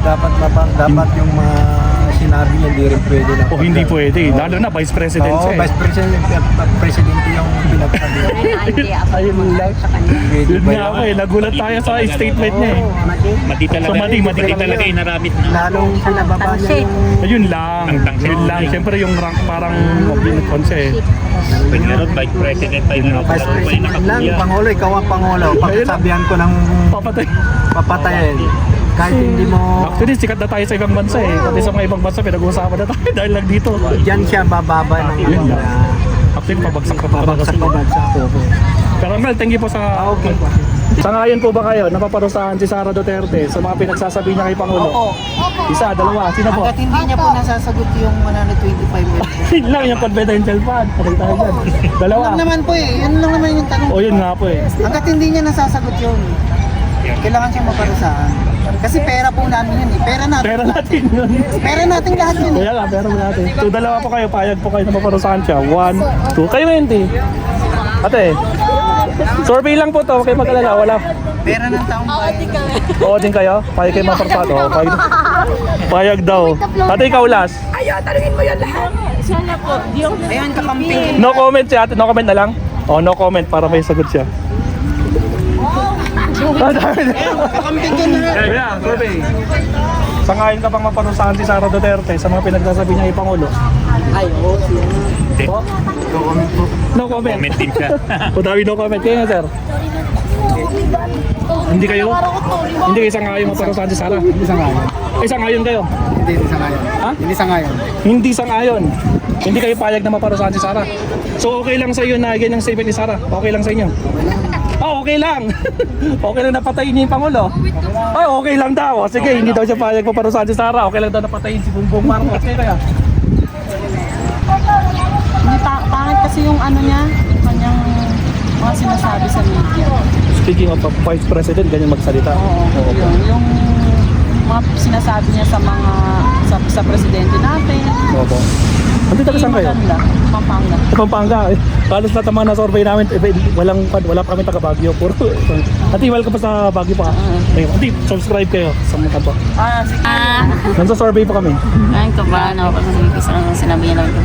dapat yung mga sinabi niya hindi rin pwede na. O hindi pwede, lalo na Vice President Oo, siya eh. Vice President yung pinagsabi. Ayun lang. Yun nga ako eh, nagulat tayo sa statement niya eh. Mati talaga. So, mati talaga yung naramit na. Lalong sinababa niya yung... Ayun lang. Yun lang. Siyempre yung rank parang binukon siya eh. Pwede nga ron, Vice President tayo na ron. Vice President lang, Pangulo, ikaw ang Pangulo. Pagsabihan ko ng Papatay. papatayin. Kahit hindi mo... Actually, sikat na tayo sa ibang bansa eh. Pati sa mga ibang bansa, pinag-uusapan na tayo dahil lang dito. Diyan siya bababa ng... Yun lang. Actually, pabagsak pa talaga sila. Pero Mel, thank you po sa... Okay. Sa ngayon po ba kayo, napaparusahan si Sara Duterte sa mga pinagsasabi niya kay Pangulo? Oo. Isa, dalawa, sino po? Hanggat hindi niya po nasasagot yung 125 million. Yun lang yung confidential fund. Patay tayo dyan. Dalawa. Yun lang naman po eh. Yun lang naman yung tanong. O yun nga po eh. Hanggat hindi niya nasasagot yun, kailangan siya maparusahan. Kasi pera po namin yun eh. Pera natin. Pera natin yun. Pera natin lahat yun eh. Kaya nga, pera natin. So dalawa po kayo, payag po kayo na maparusahan siya. 1, 2. Kayo hindi. Ate, survey lang po to. Huwag kayo mag-alala. Wala. Pera ng taong bayan. Oo din kayo? Payag kayo maparusahan. Oo, payag daw. Ate, ikaw last. Ayan, kakamping. No comment si ate. No comment na lang? Oh, no comment para may sagot siya. Kakamping ka na. Kaya, survey. Sangayon ka bang maparusahan si Sara Duterte sa mga pinagsasabi niya kay Pangulo? Ay, oo. Po? No comment. Comment din siya. O Dawi, no comment. Kaya nga, sir. Hindi kayo? Hindi kayo sangayon maparusahan si Sara? Hindi sa ngayon. Sangayon kayo? Hindi sa ngayon. Ha? Hindi sa ngayon. Hindi sangayon. Hindi kayo payag na maparusahan si Sara. So okay lang sa iyo na ganyan ang statement ni Sara? Okay lang sa inyo? Okay lang. Okay lang napatayin niya yung Pangulo. Okay lang daw. Sige, hindi daw siya payag maparusahan si Sara. Okay lang daw napatayin si Bongbong Marcos. Kaya. Pangit kasi yung ano niya, yung kanyang mga sinasabi sa media. Speaking of Vice President, ganyan magsalita. Oo, yung mga sinasabi niya sa mga sa presidente natin. Opo. Hindi taga saan kayo? Maganda, Pampanga. Sa Pampanga. Halos lahat ng mga na-survey namin, wala pa kami taga Baguio. Puro. Ati, welcome pa sa Baguio pa. Ati, subscribe kayo sa mga po. Sige. Nasa survey pa kami. Ayun ka ba? Kasi sinabi niya lang ito.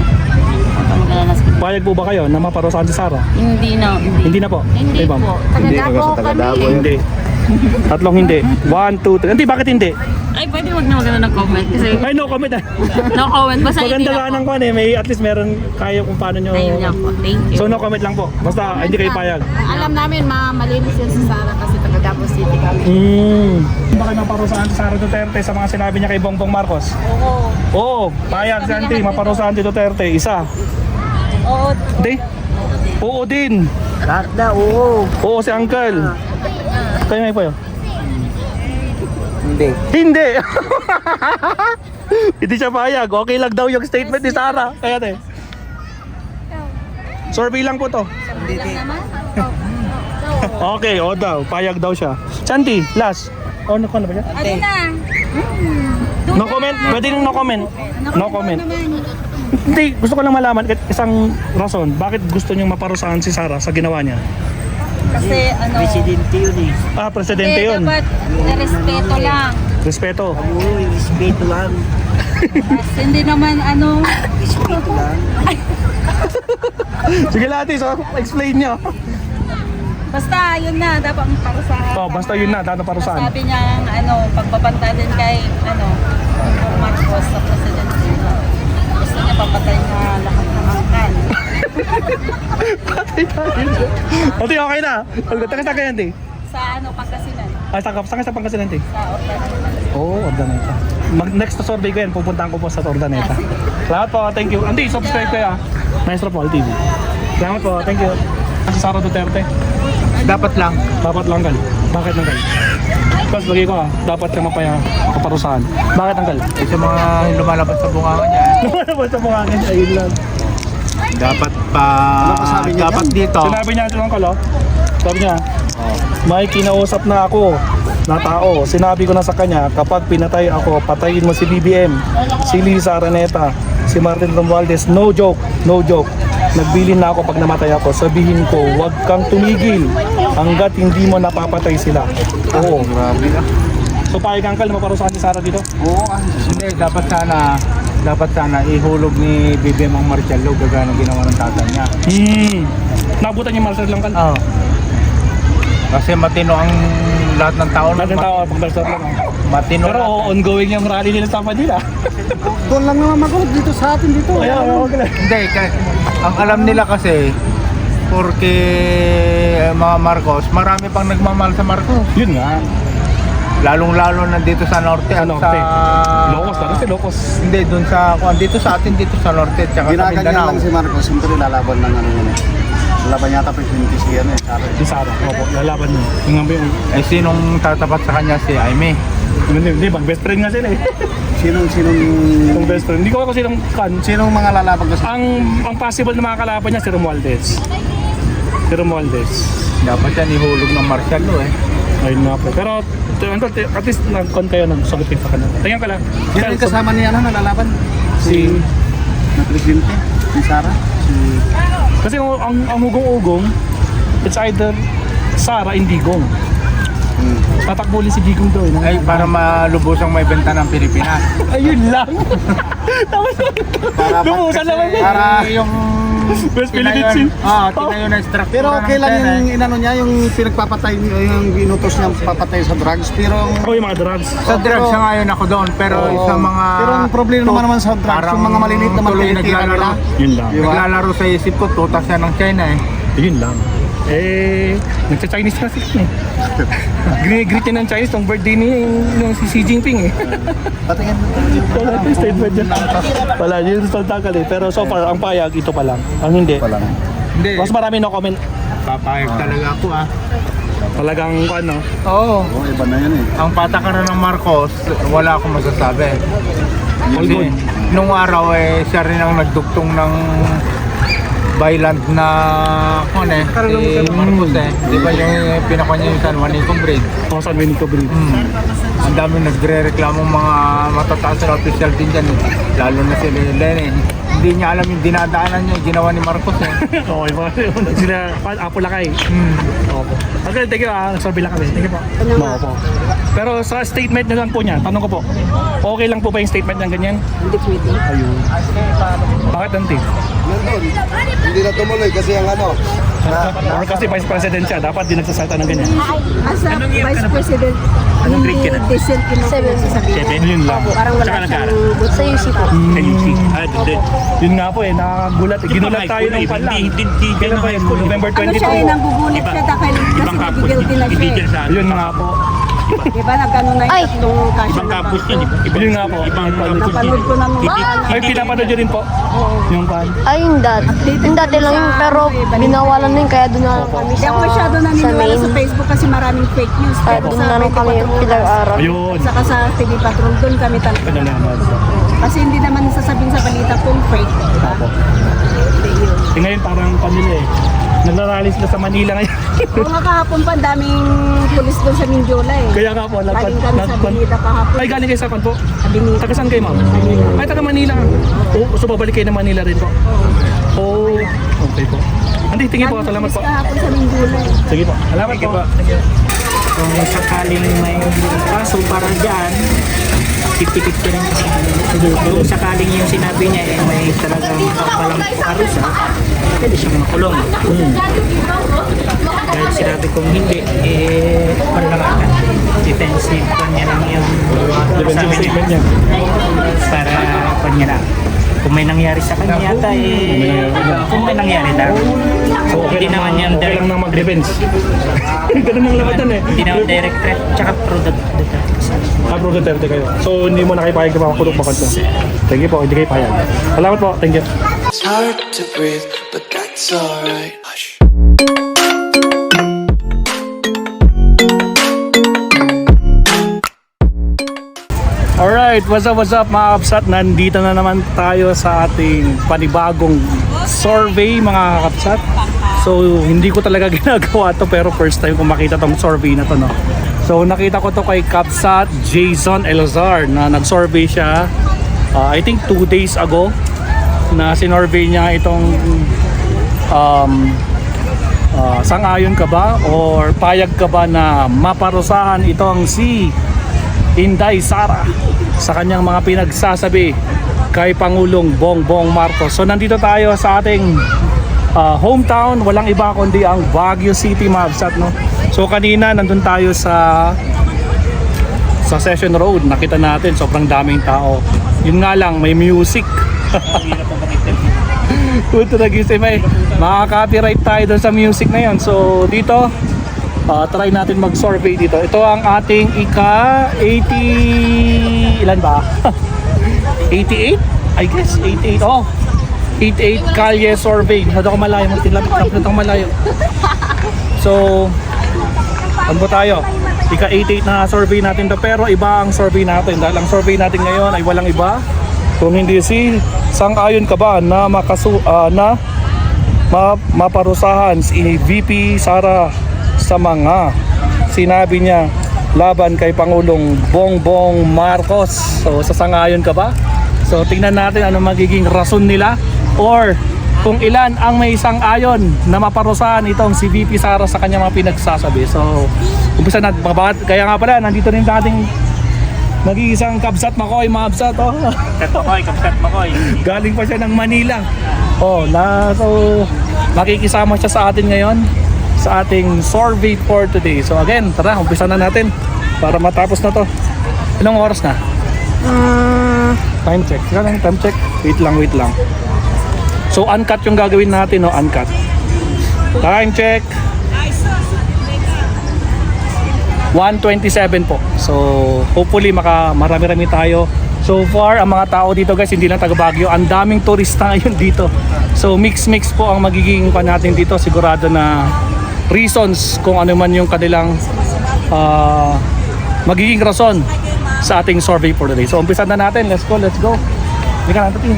Payag po ba kayo na maparusahan si Sara? Hindi na. Hindi na po. Hindi Kayo, ma'am? po. Taga-Davao kami. Hindi. Tatlong hindi. 1, 2, 3. Hindi, bakit hindi? Ay, pwede wag na maganda ng comment. Kasi Ay, no comment ah. no comment. Basta hindi Maganda na nga po. ng kwan eh. May at least meron kayo kung paano nyo. Ayun nga po. Thank you. So no comment lang po. Basta hindi kayo payag. Alam namin, malinis yan si Sara kasi taga-Davao City kami. Bakit maparusahan si Sara Duterte sa mga sinabi niya kay Bongbong Marcos? Oo, payag si Auntie, maparusahan si Duterte. Isa. Oo. Hindi? Oo din. Lahat na, oo. Oo, si Uncle. Kayo may payo? Hindi. Hindi! Hindi siya payag. Okay lang daw yung statement ni Sara. Kaya te. Survey lang po to. Okay, o daw. Payag daw siya. Chanti, last. Oh, no comment ba siya? Ano na? No comment? Pwede nung no comment. No comment. Hindi, gusto ko lang malaman isang rason. Bakit gusto niyo maparusahan si Sara sa ginawa niya? Kasi ano, Presidente yun eh. Presidente yun. dapat respeto lang. Respeto. Oo, respeto lang. Kasi hindi naman ano, Respeto lang. Sige lati, so explain niyo. basta yun na, dapat parusahan. Oh, basta yun na, dapat parusahan. Sabi niya, ano, pagbabanta din kay, Marcos sa presidente. Gusto niya papatay na lahat ng angkan. Ate, okay na. Taga sa kayo, Ate. Sa Pangasinan. Saan ka sa Pangasinan, Ate? Sa Ordaneta. Oo, Ordaneta. Next na survey ko yan, pupuntahan ko po sa Ordaneta. Salamat po, thank you. Andi, subscribe kayo Maestro Paul TV. Salamat po, thank you. Si Sara Duterte. Dapat lang. Dapat lang gal. Bakit lang gal? Tapos lagi ko dapat ka maparusahan. Bakit ang gal? Sa mga lumalabas sa bunganga niya. Lumalabas sa mukha niya, ayun lang. Dapat dapat dito. Sinabi niya ito ng kalo. Sabi niya, may kinausap na ako na tao. Sinabi ko na sa kanya, kapag pinatay ako, patayin mo si BBM, si Liza Araneta, si Martin Romualdez. No joke, no joke. Nagbilin na ako pag namatay ako. Sabihin ko, huwag kang tumigil hanggat hindi mo napapatay sila. Oo. Grabe na. So payag Uncle na maparusahan ni Sara dito? Oo, hindi, dapat sana ihulog ni BBM ang Marcelo gagana ginawa ng tatay niya. Nabutan niya Marcel lang Uncle? Oo. Kasi matino ang lahat ng tao. Lahat ng tao, pag Marcel lang. Matino. Pero ongoing yung rally nila sa Manila. Doon lang naman magulat dito sa atin dito. Hindi, ang alam nila kasi, porque mga Marcos, marami pang nagmamahal sa Marcos. Yun nga. Lalong-lalo na dito sa Norte at Norte. sa... Locos, kasi Locos. Hindi, dun sa... Dito sa atin, dito sa Norte at saka sa Ginaganyan Mindanao. lang si Marcos, siyempre lalaban ng ano yun eh. Lalaban yata presidente siya na eh. Si Sara, opo, lalaban mo. Yung nga ba yung... Eh, sinong tatapat sa kanya? Si Aimee. Hindi, bang best friend nga sila eh. Sinong Yung best friend. Hindi ko ako silang kan. sinong mga lalaban kasi Ang possible na mga kalaban niya si Romualdez. Si Romualdez. Dapat yan ihulog ng Marcelo eh. Ayun nga po. Pero Uncle, at least nag-con kayo ng sagot kayo sa kanila. Tingnan ka lang. Sino yung kasama niya na lalaban? Si... Na presidente? Si Sara? Kasi ang hugong-ugong, it's either Sara and Digong. Tatakbulin si Digong daw eh. Ay, para malubusang may benta ng Pilipinas. Ayun lang. Tapos lumusan naman yun. Para yung... West Philippines. tinayo na structure. Pero okay lang ng yung inano niya, yung pinagpapatay, yung inutos niya papatay sa drugs. Pero Ako yung mga drugs. Sa drugs sa ngayon ako doon, pero sa mga... pero ang problema naman sa drugs, parang yung mga maliliit na tuloy magtitira nila. Yun lang. Diba? Naglalaro sa isip ko, tutas yan ng China eh. Yun lang. Nagsa-Chinese na sila eh. Grinigreet niya ng Chinese tong birthday ni yung si Xi Jinping eh. Patingin. Wala yung statement niya. Wala, yun yung tangkal eh. Pero so far, ang payag, ito pa lang. Ang hindi. Hindi, Mas marami no comment. papayag talaga ako ah. Talagang ano. Oo. Oh, iba na yan eh. Ang patakaran ng Marcos, wala akong masasabi. All good. Nung araw eh, siya rin ang nagduktong ng Byland na kung eh, si Marcos eh. Di ba yung pinakanya yung San Juanico Bridge? O San Benito Bridge. Ang dami nagre-reklamong mga matataas na official din dyan. Lalo na si Lenny. Hindi niya alam yung dinadaanan niya, yung ginawa ni Marcos eh. Okay pa. Sila, Apulakay. Opo. Okay, thank you ah. Nagsabi lang kami. Thank you po. Opo. Pero sa statement na lang po niya, tanong ko po, okay lang po ba yung statement ng ganyan? Hindi pwede. Ayun. Bakit nanti? Hindi na tumuloy kasi ang ano. Or kasi vice president siya, dapat di nagsasalta ng ganyan. As a Vice President, Anong grade ka na? decent sasabihin. Yun lang. Parang wala Tsaka siyang nag-aaral? good sa UC po. NUC. Doon. Yun nga po eh, nakagulat. Ginulat tayo ng panlang. Hindi Kailan ba yun? November Ano siya eh, 22. nanggugulit siya dahil Ibang kasi campus. guilty na Hindi siya dyan eh. sa Yun nga po. Diba nagkano na yung tatlong kaso ibang na campus bago. yun. Yun nga po. Ibang Napanood ko na nung Ay, pinapanood nyo rin po. Yung pan. Ay, yung dati lang yun, pero binawalan na yun, kaya doon na lang kami Hindi sa, ako masyado sa naniniwala main. sa Facebook kasi maraming fake news. Kaya Pero doon sa na lang TV kami Patrol, pinag-aral. Ayun. saka sa TV Patrol, doon kami Ano talaga. naman. Kasi hindi naman sasabihin sa balita kung fake. Diba? Yun. Eh ngayon parang kanila eh. Nagrarally sila sa Manila ngayon. Oo nga kahapon pa, daming pulis doon sa Mindiola eh. Kaya nga po, Galing kami sa Binida kahapon. Ay, galing kayo sa pan po? Sa Binida. Taga saan kayo, ma'am? Ay, taga Manila. So, babalik kayo ng Manila rin po? Oo. Okay po. Hindi, tingin po. Salamat po. Kahapon sa Mindiola eh. Sige po. Salamat po. Kung sakaling may kaso para dyan, tipikit ko rin kasi kung sakaling yung sinabi niya eh may talagang palang parusa, pwede siyang makulong. Dahil sinabi kong hindi, eh panlangakan. Defensive pa niya lang yung Defensive statement niya. para pa niya lang. Kung may nangyari sa kanya yata eh, kung may nangyari lang. So, okay Hindi lang, naman yan okay direct. lang nang mag-revenge. Ganun ang labatan eh. Hindi naman direct threat, tsaka product. Bro Duterte kayo. So, hindi mo na kayo payag na makakulong makot mo. Thank you po. Hindi kayo payag. Salamat po. Thank you. It's hard to breathe, but that's alright. Hush. Alright, what's up mga kapsat? Nandito na naman tayo sa ating panibagong survey mga kapsat. So, hindi ko talaga ginagawa to pero first time ko makita tong survey na to, no? So, nakita ko to kay Kapsat Jason Elazar na nag-survey siya I think 2 days ago na sinurvey niya itong sang-ayon ka ba or payag ka ba na maparusahan itong si Inday Sara sa kanyang mga pinagsasabi kay Pangulong Bongbong Marcos. So nandito tayo sa ating hometown, walang iba kundi ang Baguio City, Mabsat, no? So kanina nandun tayo sa Session Road, nakita natin sobrang daming tao. Yun nga lang, may music. Punto na gising, may makaka-copyright tayo doon sa music na yun. So dito, try natin mag-survey dito. Ito ang ating ika-80, ilan ba? 88? I guess, 88. Oh, 88 kalye survey. Masyado ko malayo, magtilapit ako malayo. So, ano ba tayo? Ika-88 na survey natin to, pero iba ang survey natin. Dahil ang survey natin ngayon ay walang iba kung hindi si sang-ayon ka ba na maparusahan si VP Sara sa mga sinabi niya laban kay Pangulong Bongbong Marcos. So sasang-ayon ka ba? So tingnan natin ano magiging rason nila or kung ilan ang may sang-ayon na maparusahan itong si VP Sara sa kanyang mga pinagsasabi. So umpisa natin. Kaya nga pala nandito rin dating nag-iisang Kabsat Makoy, Mabsat, oh. Kabsat Makoy. Galing pa siya ng Manila. Oh, so makikisama siya sa atin ngayon sa ating survey for today. So again, tara, umpisa na natin para matapos na to. Ilang oras na? Time check. Time check. Wait lang. So uncut yung gagawin natin, no? Uncut. Time check. 1:27 po. So hopefully marami-rami tayo. So far ang mga tao dito guys, hindi lang taga Baguio, ang daming turista ngayon dito. So mix po ang magiging pa natin dito. Sigurado na reasons kung ano man yung kanilang magiging rason sa ating survey for today. So umpisa na natin. Let's go. Hindi ka natin.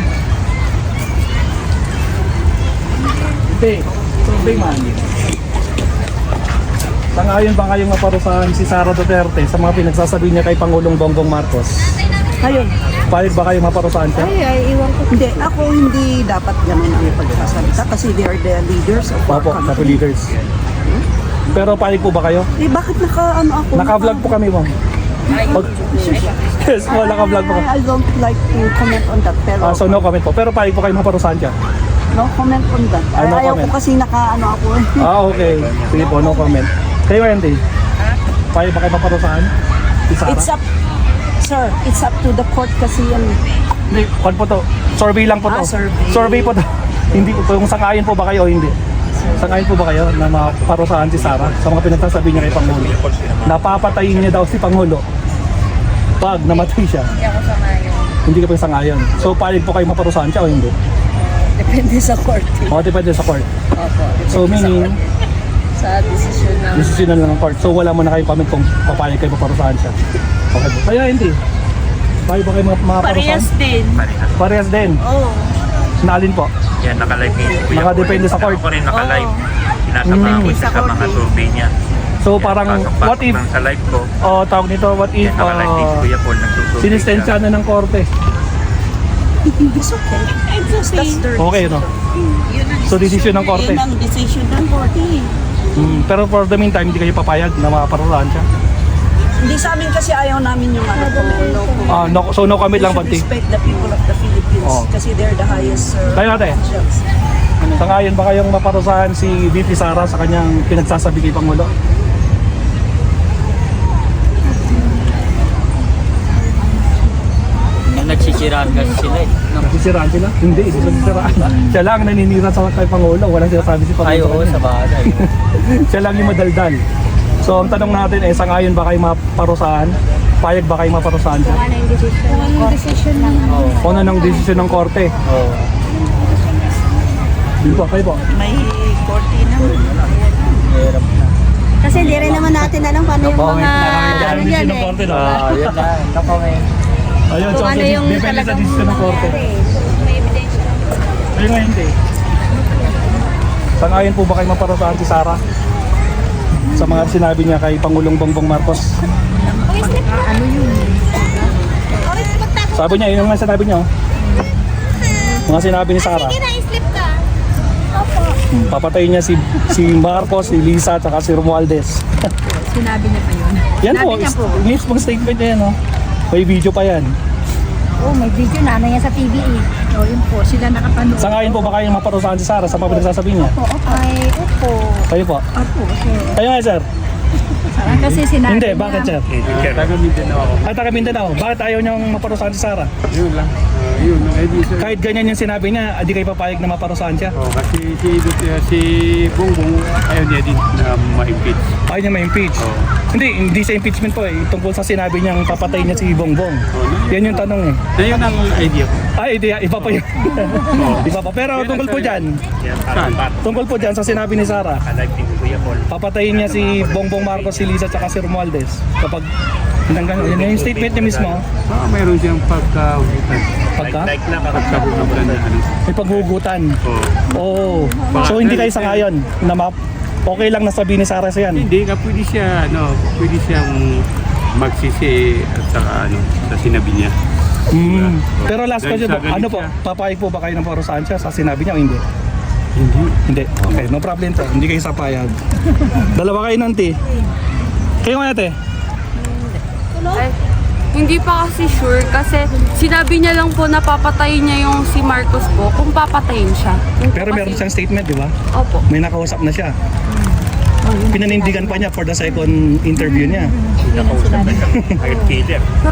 Survey man. Sangayon ba kayong maparusahan si Sara Duterte sa mga pinagsasabi niya kay Pangulong Bongbong Marcos? Ayun. Pahig ba kayong maparusahan siya? Ay, iwan ko. Hindi, ako hindi dapat ganun ang pagsasalita kasi they are the leaders of our Opo, country. country leaders. Pero pahig po ba kayo? Eh, bakit ako? Naka-vlog po kami mo. Yes po, naka-vlog po kami. I don't like to comment on that, pero So no comment po. Pero pahig po kayo maparusahan siya? no comment on that. No Ayaw comment. ko kasi ako eh. Okay. Sige po, no comment. Kayo, Wendy? Pahig ba kayo maparusahan? Si Sara? It's up to the court kasi yan. Hindi, kwan po to. Survey lang po to. Survey. Po to. Hindi po, kung sangayon po ba kayo o hindi? Sangayon po ba kayo na maparusahan si Sara sa mga pinagsasabi niya kay Pangulo? Napapatayin niya daw si Pangulo pag namatay siya. Hindi ako sangayon. Hindi ka pa sangayon. So, palig po kayo maparusahan siya o hindi? Depende sa court. O, depende sa court. Opo. So, meaning, Sa desisyon ng... decision na lang ng court. So, wala mo na kayong comment kung papayag kayo maparusahan siya. Okay po. Kaya hindi. Palig ba kayo maparusahan? Parehas din. Parehas din. Oo. Naalin po? Yan, nakalive ni Kuya. Nakadepende sa court. Ako rin nakalive. Sinasamahan ko siya sa mga survey niya. So, parang, what if, Sa live ko, tawag nito, what if, yan, nakalive ni Kuya Paul, nagsusurvey sinistensya na ng korte? It's okay. It's okay. Okay, no? So, decision ng korte. Yun ang decision ng korte. Pero for the meantime, hindi kayo papayag na maparusahan siya? Hindi sa amin kasi ayaw namin yung no So, no comment lang, We Panti. should respect the people of the Philippines Oo. kasi they're the highest Tayo natin. officials. Sangayon ba kayong maparusahan si VP Sara sa kanyang pinagsasabi kay Pangulo? Nagsisiraan kasi sila eh. Nagsisiraan sila? Hindi nagsisiraan. Siya lang naninira sa kay Pangulo. Walang sinasabi si Pangulo. Ay, oo, sa bagay. Siya lang yung madaldal. So, ang tanong natin ay sangayon ba kayo maparusahan? Payag ba kayo maparusahan siya? Ano yung decision lang. Kung ano ng desisyon ng korte? Oo. Yun po, kayo po. May korte na. Hirap na. Kasi hindi rin naman natin alam paano yung mga ano yan Desisyon ng eh. korte, no? Yun na. No-comment. Ayun, so Kung ano yung depende sa talagang desisyon ng korte. May ebidensya. Ayun nga hindi. Sangayon po ba kayo maparusahan si Sara? Sa mga sinabi niya kay Pangulong Bongbong Marcos. Ano yun? Sabi niya, yun yung mga sinabi niya. Oh. Mga sinabi ni Sara. na-slip ka. Opo. Papatayin niya si Marcos, si Lisa, at si Romualdez. Sinabi niya pa yun. Yan po, mismong statement niya yan. Oh. May video pa yan. Oh, may video na. Ano yan sa TV eh. Oh, yun po. Sila nakapanood. Sa ngayon po ba kayong maparusahan si Sarah sa mga pinagsasabi niya? Opo, ay, opo. Kayo po? Opo, sir. Kayo nga, sir? Kasi sinabi Hindi, niya. bakit, sir? Taga Mindanao ako. At taga Mindanao, bakit ayaw niyang maparusahan si Sarah? Yun lang. Yun, ang idea sir. Kahit ganyan yung sinabi niya, di kayo papayag na maparusahan siya? Oh, kasi si Bongbong ayaw niya din na ma-impeach. Ayaw niya ma-impeach? Oo. Hindi sa impeachment po eh. Tungkol sa sinabi niyang papatayin niya si Bongbong. Yan yung tanong eh. Na yun ang idea ko. Ay, iba pa yun. Iba pa. Pero tungkol po dyan, tungkol po dyan sa sinabi ni Sarah, papatayin niya si Bongbong Marcos, si Liza, at si Romualdez. Kapag yun yung statement niya mismo. Mayroon siyang pagkahugutan. Pagka? Pagkahugutan na ano. May paghugutan. Oo. Oo. So hindi kayo sangayon na okay lang na sabihin ni Sarah sa yan? Hindi ka pwede siyang magsisi at saka sa sinabi niya. Pero last Dahil question sa po, galit ano po, siya. papayag po ba kayo ng parusahan siya sa sinabi niya o hindi? Hindi. Hindi. Okay, no problem po. Hindi kayo sapayag. Dalawa kayo nanti. Kayo nga ate. Ay, hindi pa kasi sure kasi sinabi niya lang po na papatayin niya yung si Marcos po kung papatayin siya. Hindi Pero kasi- meron siyang statement, di ba? Opo. May nakausap na siya. Pinanindigan pa niya for the second interview niya. Pero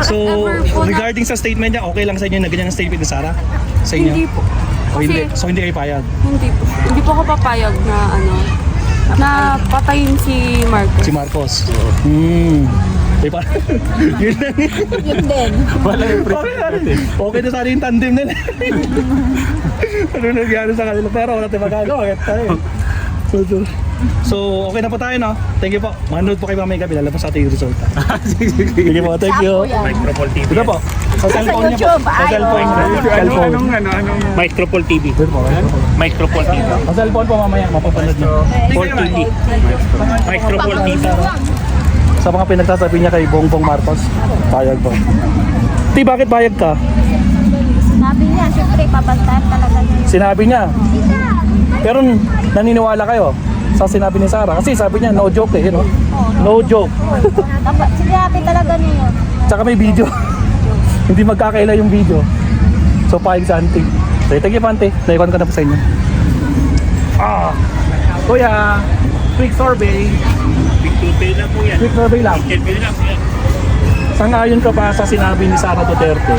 So, if ever po na- regarding sa statement niya, okay lang sa inyo na ganyan ang statement ni Sarah? Sa inyo? Hindi po. O hindi? Kasi- So, hindi kayo payag? Hindi po. Hindi po ako papayag na na patayin si Marcos. Si Marcos? Eh, yun lang. Yun din. Wala yung okay na sana yung tandem nila. Ano nangyari sa kanila? Pero wala tayong magagawa. Kaya tayo. So, okay na po tayo, no? Thank you po. Manood po kayo mamaya gabi. Lalabas natin yung resulta. Sige po, thank you. Micropole TV. Ito po. Sa cellphone niya po. YouTube. Sa cellphone. Cellphone. Anong Micropole TV. Dito po. Micropole TV. Sa cellphone po mamaya. Mapapanood niyo. Pole TV. Micropole TV. Sa mga pinagsasabi niya kay Bongbong Marcos, payag po. Ti, bakit payag ka? Sabi niya, syempre, pabantayan talaga niya. Sinabi niya. Pero naniniwala kayo sa sinabi ni Sarah? Kasi sabi niya, no joke eh, no? No joke. Dapat, sinabi talaga niya yun. Tsaka may video. Hindi magkakaila yung video. So, payag sa auntie. So, thank you, Pante. Naikon ka na po sa inyo. Kuya, quick survey. Big Tutoy na po yan. Quick survey lang. Interview lang po yan. Sangayon ka ba sa sinabi ni Sara Duterte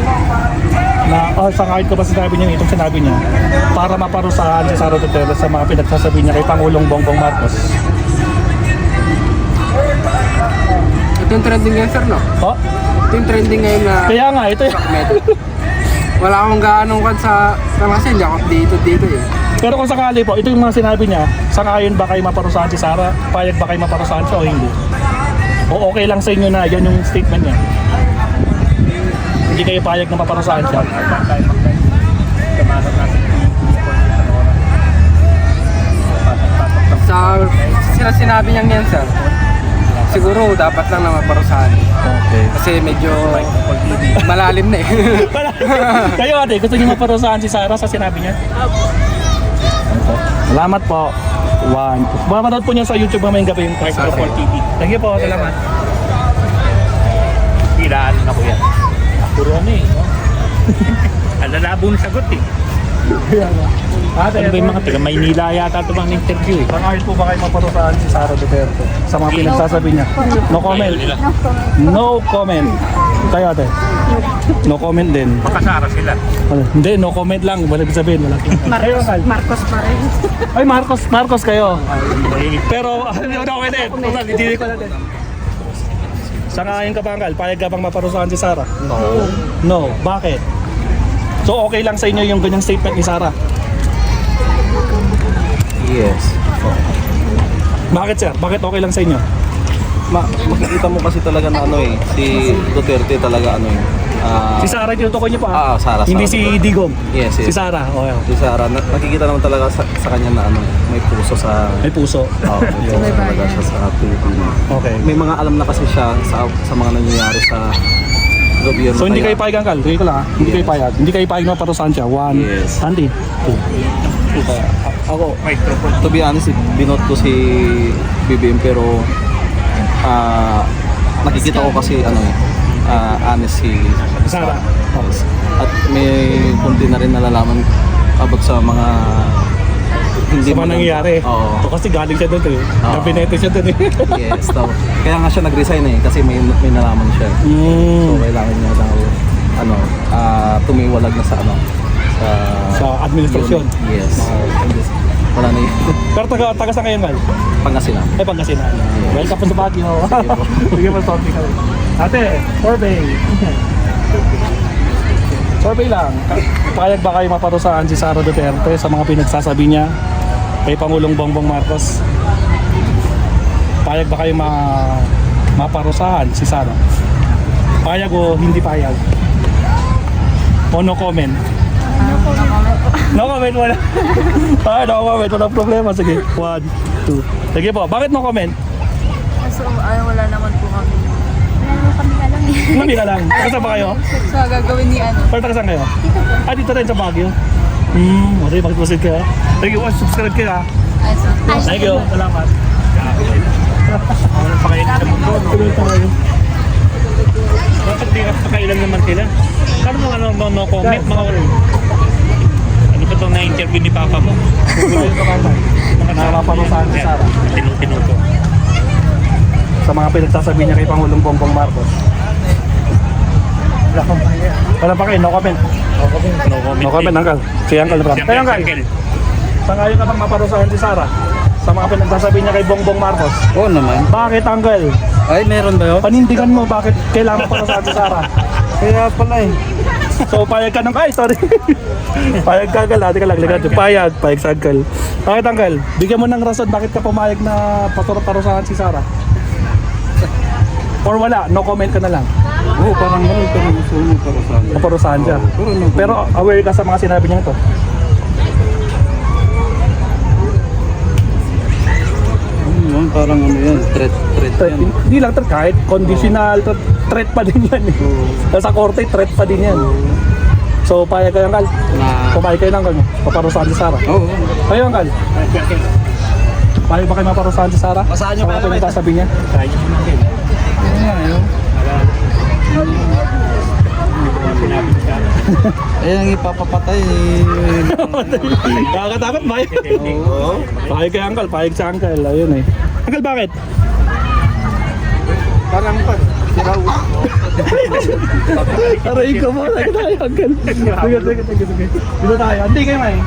na sangayon ka ba sa sinabi niya itong sinabi niya para maparusahan si Sara Duterte sa mga pinagsasabi niya kay Pangulong Bongbong Marcos? Ito yung trending ngayon, sir, no? Oh, Ito yung trending ngayon na kaya nga ito. wala akong gaanong kan sa kasi hindi ako dito eh. Pero kung sakali po, ito yung mga sinabi niya, sangayon ba kayo maparusahan si Sara? Payag ba kayo maparusahan siya o hindi? O okay lang sa inyo na yan yung statement niya? Hindi kayo payag na maparusahan siya? Sa sinabi niyang yan, sir, siguro dapat lang na maparusahan. Okay. Kasi medyo malalim na eh. Kayo ate, gusto niyo maparusahan si Sara sa sinabi niya? Opo. Salamat po. One. Mapanood po niyo sa YouTube mamayang gabi yung Micropole TV. Thank you po, salamat. Hilaan na ko yan. Puro ano eh. Alalabong sagot eh. Ate, Ano ba yung mga taga Maynila yata ito mga interview eh. Sangayon po ba kayo maparusahan si Sara Duterte sa mga pinagsasabi niya? No comment. No comment. Kayo ate? No comment din. Makasara sila. Hindi, no comment lang. Wala ibig sabihin. Wala. Kayo, Kal? Marcos pa rin. Ay, Marcos kayo. Pero, no comment din. Total, hindi ko natin. Sangayon ka ba, Kal? Payag ka bang maparusahan si Sara? No. No. Bakit? So, okay lang sa inyo yung ganyang statement ni Sara? Yes. Bakit, sir? Bakit okay lang sa inyo? Makikita mo kasi talaga na si Duterte talaga Si Sara, tinutukoy niyo pa? Sara. Hindi si Digong? Yes. Si Sara, okay. Si Sara, nakikita naman talaga sa kanya na may puso sa... May puso. may puso talaga siya sa Pilipino. Okay. May mga alam na kasi siya sa mga nangyayari sa gobyerno. So hindi kayo payag, Uncle? Hindi ko lang ha? Hindi kayo payag. Hindi kayo payag na parusahan siya. One. Yes. Andy. Two. Ako, to be honest, binot ko si BBM pero nakikita ko kasi honest si Sara. Yes. At may kunti na rin nalalaman about sa mga hindi Sa mga nangyayari. Oo. O, kasi galing siya doon eh. Oo. Gabinete siya doon eh. Yes, kaya nga siya nag-resign eh kasi may nalaman siya. So kailangan niya daw tumiwalag na sa Sa administrasyon. Yes. Wala na yun. Pero taga saan kayo, Mal? Pangasinan. Ay, Pangasinan. Welcome po sa Baguio. Sige po, sorry kami. Ate, survey. Survey lang. Payag ba kayo maparusahan si Sara Duterte sa mga pinagsasabi niya kay Pangulong Bongbong Marcos? Payag ba kayo maparusahan si Sara? Payag o hindi payag? O no comment? No comment, wala. No comment, walang problema. Sige, 1, 2. Sige po, bakit no comment? So, wala naman po kami. Hindi ka lang. Kasama ba kayo? Sa gagawin ni ano. Pero taga saan kayo? Dito rin sa Baguio. Okay, mag-proceed kayo. Thank you, subscribe kayo ha. Thank you, salamat. Walang pakailan sa mundo. Bakit di ka pakailan naman sila? Kano mga no comment, mga wala? Ano ba itong na-interview ni Papa mo? Nakaparusahan si Sara Tinuto. sa mga pinagsasabi niya kay Pangulong Bongbong Marcos. Wala pa kayo, no comment. No comment, Uncle. Si Uncle na Kaya Uncle, saan kayo ka bang maparusahan si Sara sa mga pinagsasabi niya kay Bongbong Marcos? Oo naman. Bakit, Uncle? Ay, meron ba yun? Panindigan mo bakit kailangan parusahan si Sara? Kaya pala eh. So, payag ka ng sorry. Payag ka, Uncle. Hati ka lang. Payag sa Uncle. Bakit, Uncle? Bigyan mo ng rason bakit ka pumayag na parusahan si Sara? Or wala, no comment ka na lang. Oo, parang meron pero gusto mo parusahan. Paparusahan siya. Pero aware ka sa mga sinabi niya ito. Parang ano yan, threat yan. Hindi lang threat, kahit conditional threat pa din yan eh. Sa korte, threat pa din yan. So, payag kayo, Uncle. Pumayag kayo, Uncle. Paparusahan si Sara. Oo. Kayo, Uncle. Payag ba kayo maparusahan si Sara? Sa mga pinagsasabi niya? Eh, ang ipapapatay Nakakatakot ba yun? Oo. Payag kay Uncle, payag sa Uncle. Ayun eh. Uncle, bakit? Parang pag siraw. Aray ko mo, lagi tayo, Uncle. Sige. Dito tayo. Hindi kayo, May.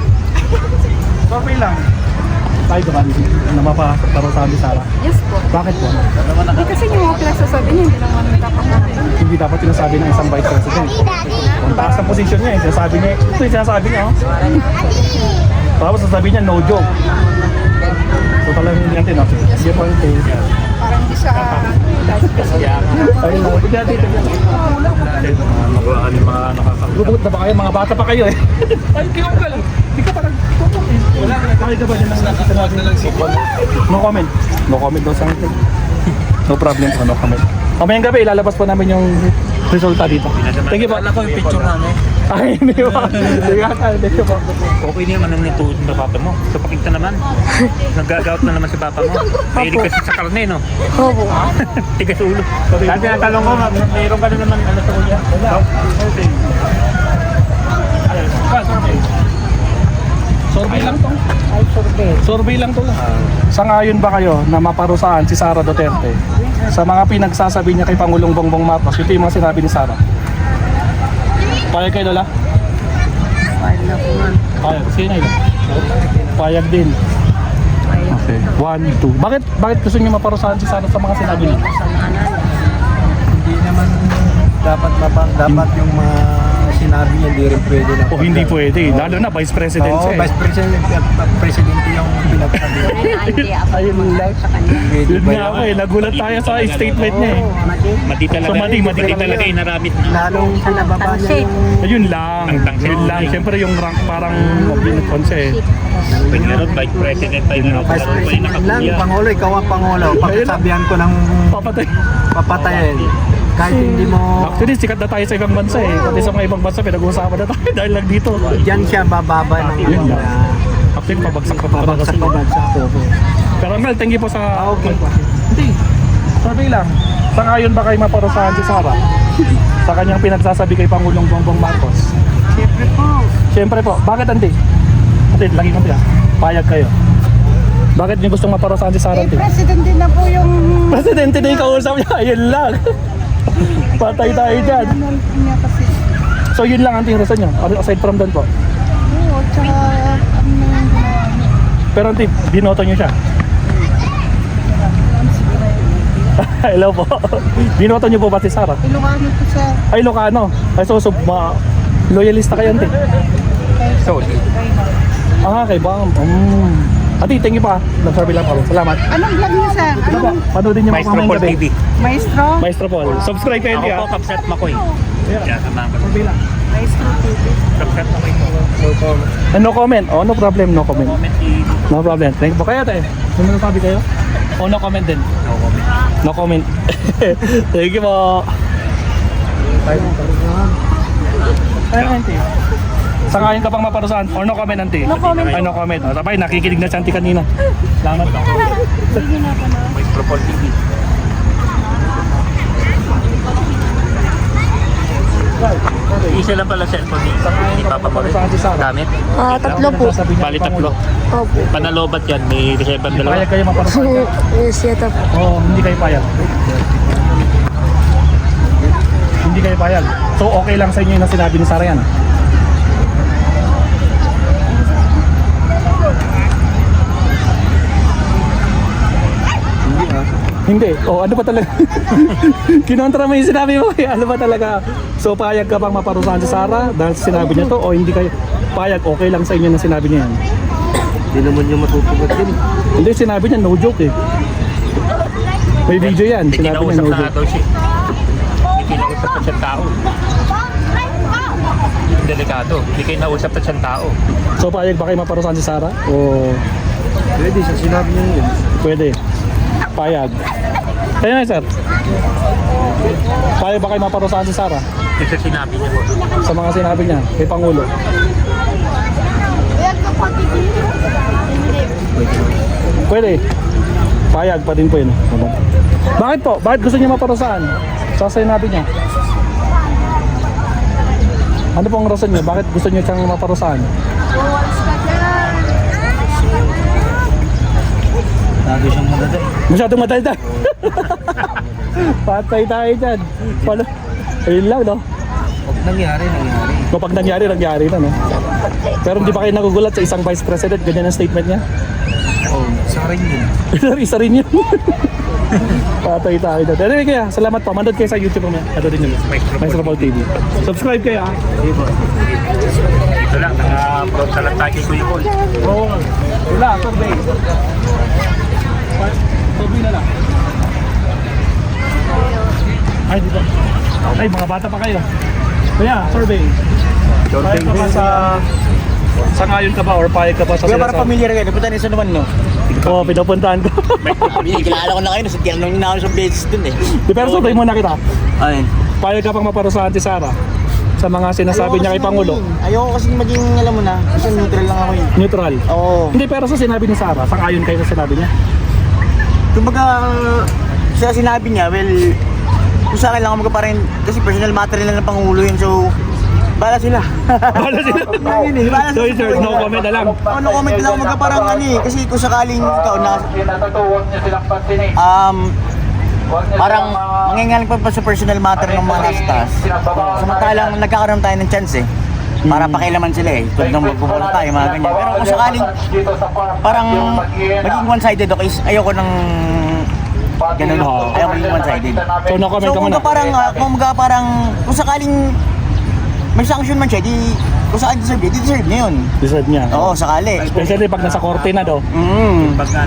Okay lang. Tayo doon na mapaparusahan si Sara. Yes po. Bakit po? Hindi kasi yung mga pinagsasabi niya, hindi naman dapat natin. Hindi dapat sinasabi ng isang vice president. Kung taas ang posisyon niya, sinasabi niya, ito yung sinasabi niya, oh. Tapos sasabi niya, no joke. So talagang hindi natin, okay. Hindi po yung tayo. Parang hindi siya Ayun lang, hindi natin ito. Mga nakakagubot na ba kayo? Mga bata pa kayo eh. Ay, kayo ka lang. Hindi ka parang, wala ka na, kaya ka ba dyan ang nakita natin? No comment. No comment daw sa akin. No problem po, no comment. Kamayang gabi, ilalabas po namin yung resulta dito. Thank you po. Wala ko yung picture namin. Ay, hindi po. Hindi po. Okay naman ang nituod ng Papa mo. So pakita naman. Nag-gout na naman si Papa mo. Mahilig kasi sa karne, no? Opo. Tigas ulo. Dati ang talong ko, mayroon ka na naman sa kuya. Wala. Okay. Survey lang to. Survey lang to lang. Sangayon ba kayo na maparusahan si Sara Duterte sa mga pinagsasabi niya kay Pangulong Bongbong Marcos? Ito yung mga sinabi ni Sara. Payag kayo, Lola? Payag na po nga. Payag. Sino yun? Payag din. Okay. 1, 2. Bakit gusto niyo maparusahan si Sara sa mga sinabi niya? Hindi naman dapat yung mga sinabi niya hindi rin pwede na. O hindi pwede. Lalo na Vice President siya. Vice President yung pinagsabi. Ayun lang. Yun nga ako eh. Nagulat tayo sa statement niya eh. Mati talaga. So, mati talaga yung naramit na. Lalong sa nababa niya yung... Ayun lang. Yun lang. Siyempre yung rank parang binukon siya eh. Pwede nga Vice President pa yung Vice President lang, Pangulo, ikaw ang Pangulo. Pagkasabihan ko ng papatayin. Kahit hindi mo... Actually, sikat na tayo sa ibang bansa eh. Pati sa mga ibang bansa, pinag-uusapan na tayo dahil lang dito. Diyan siya bababa ng... Yun lang. Actually, pabagsak pa talaga sila. Pero Mel, thank you po sa... Okay. Hindi. Survey lang. Sangayon ba kayo maparusahan si Sara? Sa kanyang pinagsasabi kay Pangulong Bongbong Marcos? Siyempre po. Siyempre po. Bakit ante? Ante, lagi mo tiyan. Payag kayo. Bakit niyo gustong maparusahan si Sara ante? Presidente na po yung... Presidente na yung kausap niya. Ayun lang. Patay tayo dyan. niya kasi. So yun lang ang rason niyo. Aside from doon po. Oo, tsaka ano na yung ginawa niya. Pero ante, binoto niyo siya. Hello po. Binoto niyo po ba si Sara? Ilocano po siya. Ay, Ilocano. Ay, so loyalista kayo, ante. Kay Bam. Ate, thank you pa. Nag-survey lang po. Salamat. Anong vlog niya, sir? Anong Panoodin niyo Maestro mamayang Paul gabi. TV. Maestro? Maestro Paul. Subscribe kayo, Ako ante. po, Kapsat Makoy. Yan, samahan ko. Survey lang. Maestro TV. Kapsat Makoy po. No comment. Oh, no problem. No comment. Comment TV. No problem. Thank you po. Kaya, ate. Ano sabi kayo? Oh, no comment din. No comment. No comment. Thank you po. Ay, ante. Sangayon ka pang maparusahan or no comment, ante? No comment. Ay, no comment. O, sabay, nakikinig na si ante kanina. Salamat po. Maestro Paul TV. Isa lang pala cellphone ni Papa mo rin. Gamit? Tatlo po. Bali tatlo. Opo. Panalobat yan, may reserve ang dalawa. Payag kayo maparusahan. Yes, yata po. Oo, hindi kayo payag. Hindi kayo payag. So okay lang sa inyo yung sinabi ni Sara yan? Hindi. Oh, ano ba talaga? Kinontra mo yung sinabi mo. Ano ba talaga? So payag ka bang maparusahan si Sara dahil sinabi niya to o hindi kayo payag? Okay lang sa inyo na sinabi niya yan? Hindi naman yung matutupad din. Hindi, sinabi niya no joke eh. May video yan. Hindi Sinabi niya kinausap no na joke. daw siya. Hindi kinausap na siyang tao. Delikado. Hindi kayo nausap na siyang tao. So payag ba kayo maparusahan si Sara? O Pwede, sa sinabi niya yun. pwede? Payag. Kaya nga sir. Payag ba kayo maparusahan si Sara? Kasi sinabi niya po. Sa mga sinabi niya kay Pangulo? Pwede. Payag pa din po yun. Bakit po? Bakit gusto niya maparusahan? Sa sinabi niya? Ano pong rason niya? Bakit gusto niya siyang maparusahan? Lagi siyang madaday. Masyadong madalda. Patay tayo dyan. Paano? Ayun lang, no? Pag nangyari. Kapag nangyari na, no? Pero hindi pa kayo nagugulat sa isang vice president, ganyan ang statement niya? Oh, sa rin yun. Isa rin yun. Patay tayo dyan. Anyway kaya, salamat po. Manood kayo sa YouTube mo. Ito din yun. Maestro Paul TV. Subscribe kayo, ah. Ito lang, naka-proud sa lang tayo kay Kuya Paul. Oo. Wala, survey. Survey na lang. Ay, dito. Ay, mga bata pa kayo. Kaya, survey. Payag ka ba sa ngayon ka ba or payag ka ba sa Para familiar kayo, napunta niyo sa naman, no? Oo, pinupuntahan ko. Kilala ko na kayo, nasitiyan lang na ako sa beses dun eh. Pero survey muna kita. Ayun. Payag ka pang maparusahan si Sara sa mga sinasabi niya kay Pangulo. Ayoko kasi maging, alam mo na, kasi neutral lang ako eh. Neutral. Oo. Hindi, pero sa sinabi ni Sara, sang-ayon kayo sa sinabi niya. Kumbaga, sa sinabi niya, well, kung sa akin lang ako parang, kasi personal matter lang ng Pangulo yun, so, bala sila. Bala sila. Bala So, sir, no comment na lang. No comment lang ako parang ano eh, kasi kung sakaling ikaw na, parang mangingaling pa sa personal matter ng mga nasa taas. Samantalang nagkakaroon tayo ng chance eh. Para pakialaman sila eh. Tulad ng magpupulo tayo, mga ganyan. Pero kung sakaling parang maging one-sided ako, ayoko ng ganun. Ayoko maging one-sided. So, no comment So ka kung muna. parang, kung sakaling may sanction man siya, kung saan deserve niya yun. Deserve niya. Oo, sakali. Especially pag nasa korte na do.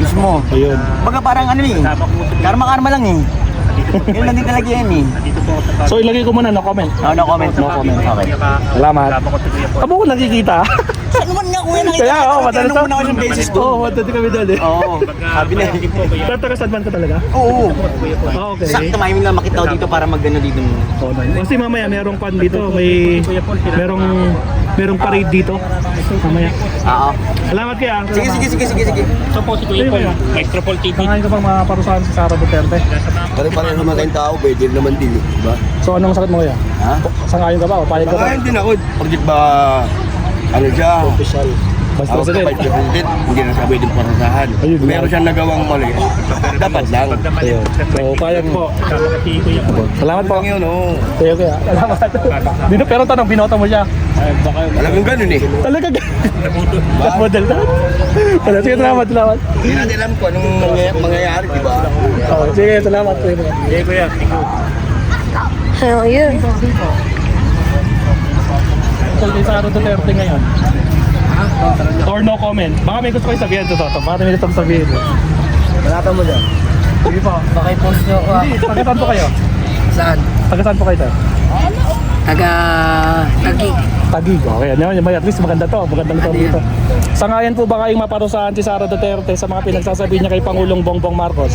Mismo. Ayun. Baga parang ano eh, karma lang eh. Yun lang din talaga yan eh. So, ilagay ko muna no comment. No comment. No comment. Okay. Salamat. Abo ko nakikita. Saan naman nga kuya nakita? Kaya, oo, madalas Tinanong mo na ako ng beses doon. Oo, madalas kami doon eh. Oo, sabi na. Pero taga-sadman ka talaga? Oo. Ah, okay. Sakto timing lang makita ko dito para mag-ano dito. Oh, nice. Kasi mamaya merong pan dito, merong merong parade dito. Mamaya. Oo. Salamat kaya. Sige. So po si Kuya Paul, Maestro Paul TV. Sangayon ka bang maparusahan si Sara Duterte? Pare-pareho naman kayong tao, pwede naman din, di ba? So anong sakit mo kaya? Ha? Sangayon ka ba? O payag ka ba? Ayun din ako, pagkit ba, ano siya, Vice ako President. kapag president, hindi na siya pwedeng parasahan. Ayun, Kung meron siyang nagawang mali, dapat lang. Ayun. So payag po. Kasama ka si Kuya Paul. Salamat po. Lang yun, oo. Kaya kaya. Salamat. Pero tanong, binota mo siya. Talagang ganun eh. Talaga model na. Sige, salamat. Hindi natin alam kung anong mangyayari, di ba? Oh, sige, salamat. Sige Kuya, thank you. Tungkol kay Sara Duterte ngayon. Or no comment. Baka may gusto kayo sabihin ito. Baka may gusto sabihin. Balatan mo dyan. Sige po. Baka i-post nyo ako. Hindi, taga-saan po kayo? Saan? Taga-saan po kayo tayo? Taga-Tagig. Tagig. Okay, ano yun? At least maganda to. Magandang to dito. Sangayon po ba kayong maparusahan si Sara Duterte sa mga pinagsasabi niya kay Pangulong Bongbong Marcos?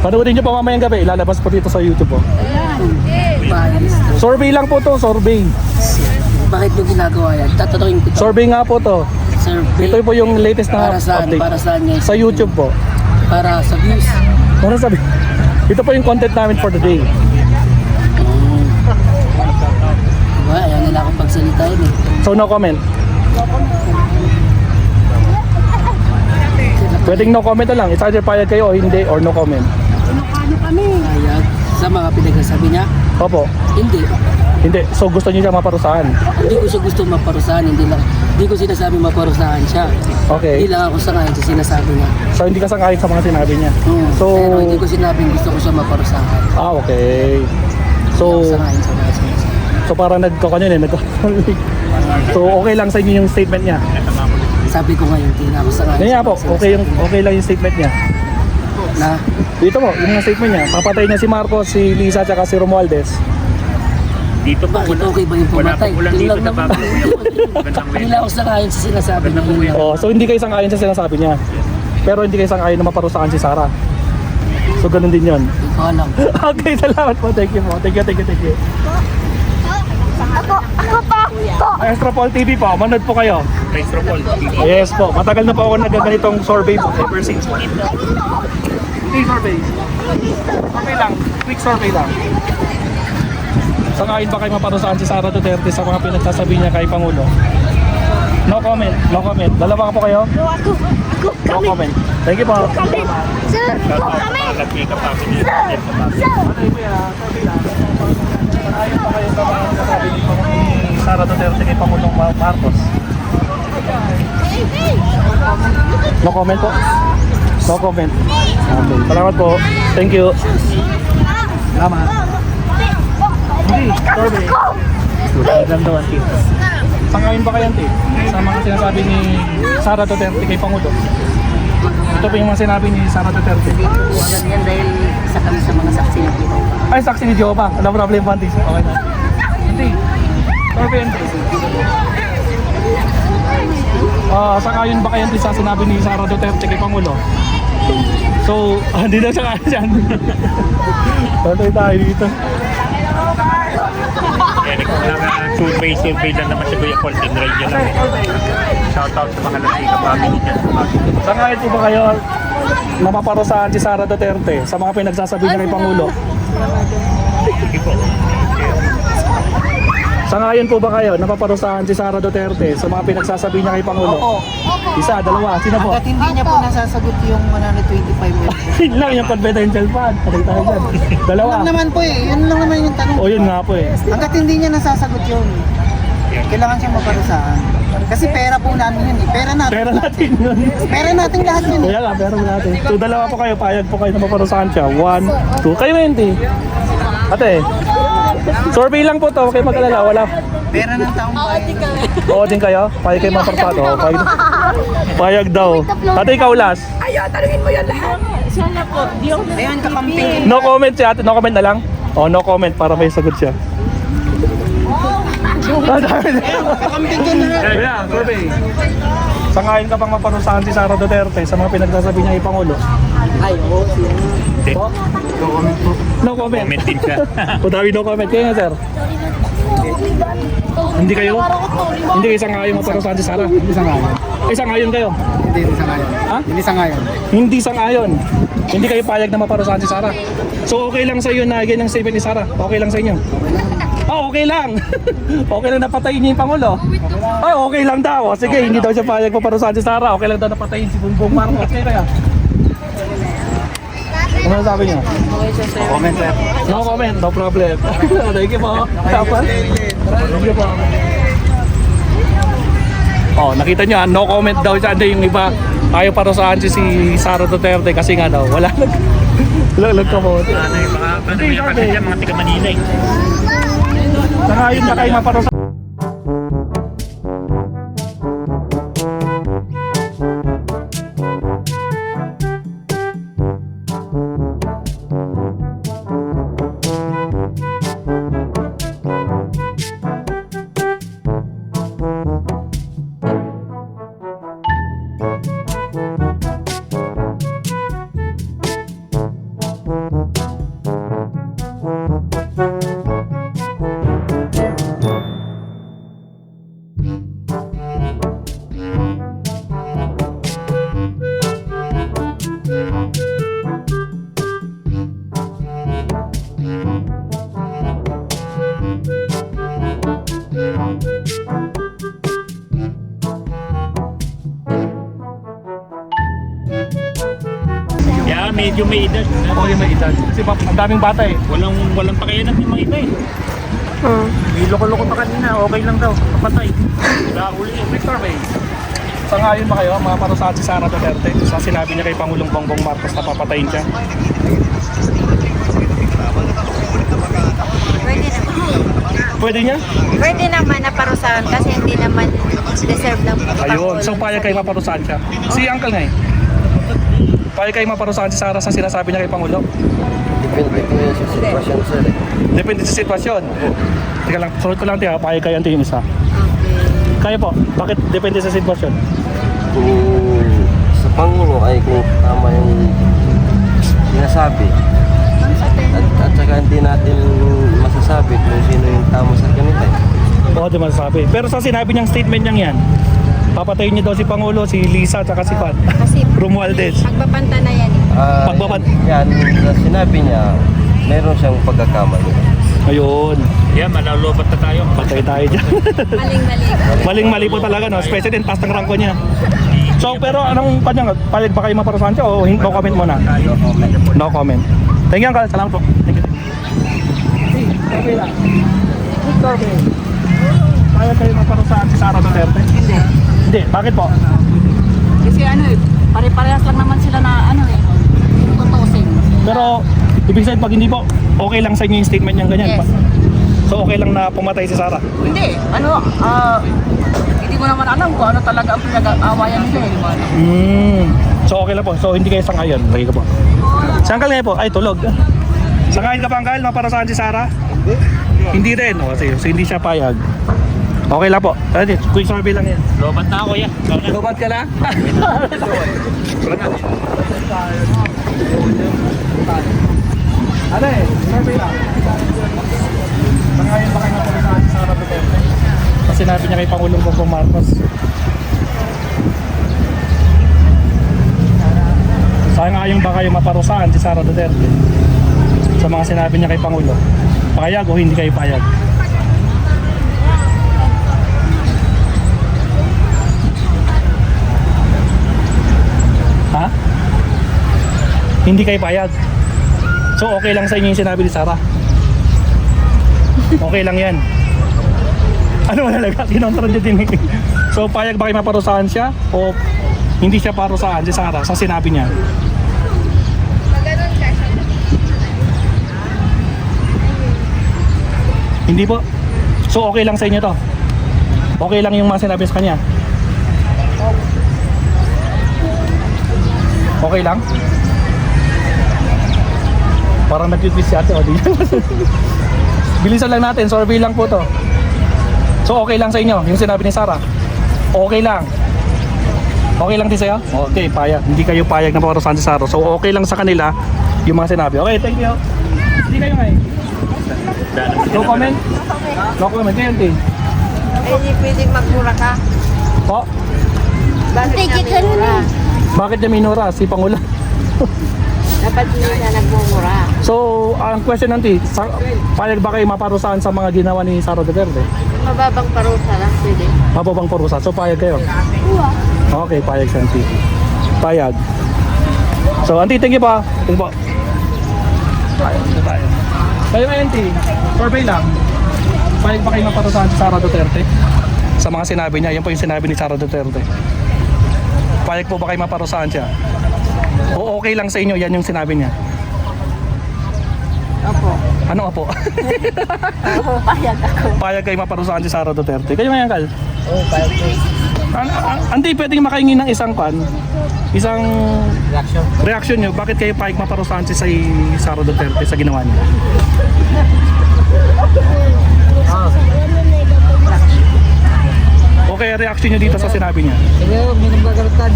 Panoodin niyo po mamayang gabi. Ilalabas po dito sa YouTube po. Survey lang po to. Survey. Bakit nyo ginagawa yan? Tatanungin ko to. Survey nga po to. Survey. Ito po yung latest na Para saan? update. Para saan niya? Sa YouTube po. Para sa views. Ano sabi? Ito po yung content namin for the day. Diba? Ayaw nila akong pagsalitain eh. So no comment. Pwedeng no comment na lang. It's either payag kayo o hindi or no comment. Ayag. Sa mga pinagsasabi niya? Opo. Hindi. Hindi. So gusto niyo siya maparusahan. Hindi ko siya gusto maparusahan. Hindi ko sinasabi maparusahan siya. Okay. Hindi lang ako sangayon sa sinasabi niya. So hindi ka sangayon sa mga sinabi niya. So Pero hindi ko sinabing gusto ko siya maparusahan. okay. Hindi So ako sangayon sa mga sinasabi. so parang nagkakanyan eh. So okay lang sa inyo yung statement niya. Sabi ko ngayon, hindi na ako sangayon. Kaya sa po, mga okay lang yung statement niya. Na, Dito po, yung statement niya. Papatay niya si Marcos, si Lisa, tsaka si Romualdez. Dito po, bakit okay ba yung wala pumatay? po ulan Yun dito lang sa naman. bago. Magandang Hindi lang ako sangayon sa sinasabi niya. Yun lang. Oh, so hindi kayo sangayon sa sinasabi niya. Pero hindi kayo sangayon na maparusahan si Sara. So ganun din 'yon. Hindi ko alam. Okay, salamat po. Thank you po. Thank you. Maestro Paul TV po, manood po kayo. Maestro Paul TV. Yes po, matagal na po ako nagaganitong survey po ever since po. Hindi survey. Okay lang, quick survey lang. Sangayon ba kayo maparusahan si Sara Duterte sa mga pinagsasabi niya kay Pangulo? No comment. Dalawa po kayo? No comment. Thank you po. Nagkika pa ako niya. Sangayon ba kayo sa mga pinagsasabi ni Sara Duterte kay Pangulong Marcos? No comment po? No comment. Okay. Salamat po. Thank you. Salamat. Hindi, survey. Magandang daw, Auntie. Sangayon ba kayo, Auntie? Sa mga sinasabi ni Sara Duterte kay Pangulo? Ito po yung mga sinabi ni Sara Duterte. Alam yan dahil isa kami sa mga saksi na dito. Ay, saksi ni Jehovah. Ano problem, Auntie? Okay na. Auntie, survey, Auntie. Sangayon ba kayo, Auntie, sa sinabi ni Sara Duterte kay Pangulo? So, hindi na siya kaya dyan. Tatay tayo dito. Survey lang naman si Kuya Paul. Tinry niya lang. Shoutout sa mga Nagkika family dyan. Sangayon po ba kayo napaparusahan si Sara Duterte sa mga pinagsasabi niya kay Pangulo? Sige po. Sangayon po ba kayo napaparusahan si Sara Duterte sa mga pinagsasabi niya kay Pangulo? Isa, dalawa, sino po? Hanggat hindi niya po nasasagot yung 125 million. Yun lang yung confidential fund. Patay tayo dyan. Dalawa. Yun naman po eh. Yun lang naman yung tanong. O yun nga po eh. Hanggat hindi niya nasasagot yun, kailangan siyang maparusahan. Kasi pera po namin yun eh. Pera natin. Pera natin yun. Pera natin lahat yun eh. Kaya nga, pera natin. So dalawa po kayo, payag po kayo na maparusahan siya. 1, 2. Kayo na yun, T. Ate, survey lang po to. Huwag kayo mag-alala. Wala. Pera ng taong bayan. Oo din kayo? Payag kayo maparusahan. Oo, payag daw. Ate, ikaw last. Ayun, kakamping. No comment si ate. No comment na lang? Oh, no comment para may sagot siya. Kakamping ka na. Yeah, survey. Sangayon ka bang maparusahan si Sara Duterte sa mga pinagsasabi niya ipangulo? Ay, oo. Hindi. Po? No comment. Comment din siya. O dami no comment. Kaya nga sir? Hindi kayo? Hindi kayo sangayon maparusahan si Sara? Hindi sangayon. Sangayon kayo? Hindi sangayon. Ha? Hindi sangayon. Hindi sangayon. Hindi kayo payag na maparusahan si Sara. So okay lang sa iyo na ganyan ang statement ni Sara? Okay lang sa inyo? Oh, okay lang. Okay lang napatayin niya yung Pangulo. Oh, okay lang daw. Sige, hindi daw siya payag maparusahan si Sara. Okay lang daw napatayin si Bongbong Marcos. Kaya. Ano sabi niya? Comment sir. No comment, no problem. Thank you po. Tapos? Thank you po. Oh, nakita niyo, no comment daw siya. Hindi, yung iba ayaw parusahan si Sara Duterte kasi nga daw wala lag ka po. Ano yung mga kasi dyan, mga tiga Manila eh. Sangayon na kayo maparusahan. Yeah, medyo may edad. Okay, may edad. Kasi ang daming bata eh. Walang pakialam yung mga iba eh. May loko-loko pa kanina, okay lang daw, kapatay. Uli yung Next survey. Sangayon ba kayo maparusahan si Sara Duterte sa sinabi niya kay Pangulong Bongbong Marcos na papatayin siya? Pwede naman. Pwede niya? Pwede naman na parusahan kasi hindi naman deserve ng Ayun, so payag kayo maparusahan siya. Si Uncle nga eh. Payag kayo maparusahan si Sara sa sinasabi niya kay Pangulo? Depende po yun sa sitwasyon, sir. Depende sa sitwasyon. Teka lang, sunod ko lang tiya, payag kayo ang yung isa. Kaya po, bakit depende sa sitwasyon? Kung sa Pangulo ay kung tama yung sinasabi. At saka hindi natin masasabi kung sino yung tama sa ganito. Oo, di masasabi. Pero sa sinabi niyang statement niyang yan, papatayin niyo daw si Pangulo, si Lisa, at si Pat. Kasi Romualdez. pagbabanta na yan eh. Pagbabad. Yan, na sinabi niya, meron siyang pagkakamali. Ayun. Yeah, malalobat na tayo. Patay tayo dyan. Maling-mali. Maling-mali po talaga, no? Especially yung taas ng ranko niya. So, pero anong kanyang, payag ba kayo maparusahan siya o no comment muna? No comment. Thank you, Uncle. Salamat po. Thank you. Okay lang. Payag kayo maparusahan si Sara Duterte? Hindi. Hindi. Bakit po? Kasi ano eh, pare-parehas lang naman sila na ano eh, tutusin. Pero, ibig sabihin pag hindi po, okay lang sa inyo yung statement niyang ganyan? Yes. So, okay lang na pumatay si Sara? Hindi, ano, hindi mo naman alam kung ano talaga ang pinag-aawayan nila eh. So, okay lang po. So, hindi kayo sangayon. Okay ka po. Si Uncle ngayon po, ay tulog. Sangayon ka pa, Uncle? Maparusahan si Sara? Hindi rin. O, sige. So, hindi siya payag. Okay lang po. Quick survey lang yan. Lobat na ako yan. Lubat ka na? Ano eh? Survey lang. Sangayon ba kayo maparusahan si Sara Duterte? Kasi sinabi niya kay Pangulong Bongbong Marcos. Sangayon ba kayo maparusahan si Sara Duterte? Sa mga sinabi niya kay Pangulo. Payag o hindi kayo payag? Ha? Hindi kayo payag. So okay lang sa inyo yung sinabi ni Sara? Okay lang yan. Ano talaga? Kinontra niya din. So payag ba kayo maparusahan siya? O hindi siya parusahan si Sara sa sinabi niya? Hindi po. So okay lang sa inyo to? Okay lang yung mga sinabi sa kanya? Okay lang? Parang nag-twist si ate, o di. Bilisan lang natin, survey lang po to. So okay lang sa inyo, yung sinabi ni Sara? Okay lang. Okay lang din sa'yo? Okay, payag. Hindi kayo payag na paparusahan si Saro. So okay lang sa kanila yung mga sinabi. Okay, thank you. Hindi kayo ngayon. No comment? No comment. Kayo, Auntie. Hindi pwedeng magmura ka. Po? Bakit niya minura? Bakit niya minura? Si Pangulo. Dapat hindi na nagmumura. So, ang question Auntie, payag ba kayo maparusahan sa mga ginawa ni Sara Duterte? Mababang parusa lang pwede. Mababang parusa. So payag kayo? Okay, payag si Auntie. Payag. So, Auntie, thank you pa. Thank you po. Kayo nga, Auntie, survey lang. Payag ba kayo maparusahan si Sara Duterte? Sa mga sinabi niya, yan po yung sinabi ni Sara Duterte. Payag po ba kayo maparusahan siya? O okay lang sa inyo, yan yung sinabi niya? Opo. Ano po? Oo, payag ako. Payag kayo maparusahan si Sara Duterte. Kayo nga, Kal? Oo, payag ko. Auntie, pwedeng makahingi ng isang isang Reaction. reaction nyo. Bakit kayo payag maparusahan si Sara Duterte sa ginawa niya? Okay, reaction nyo dito sa sinabi niya? Sige, minum gagalutan.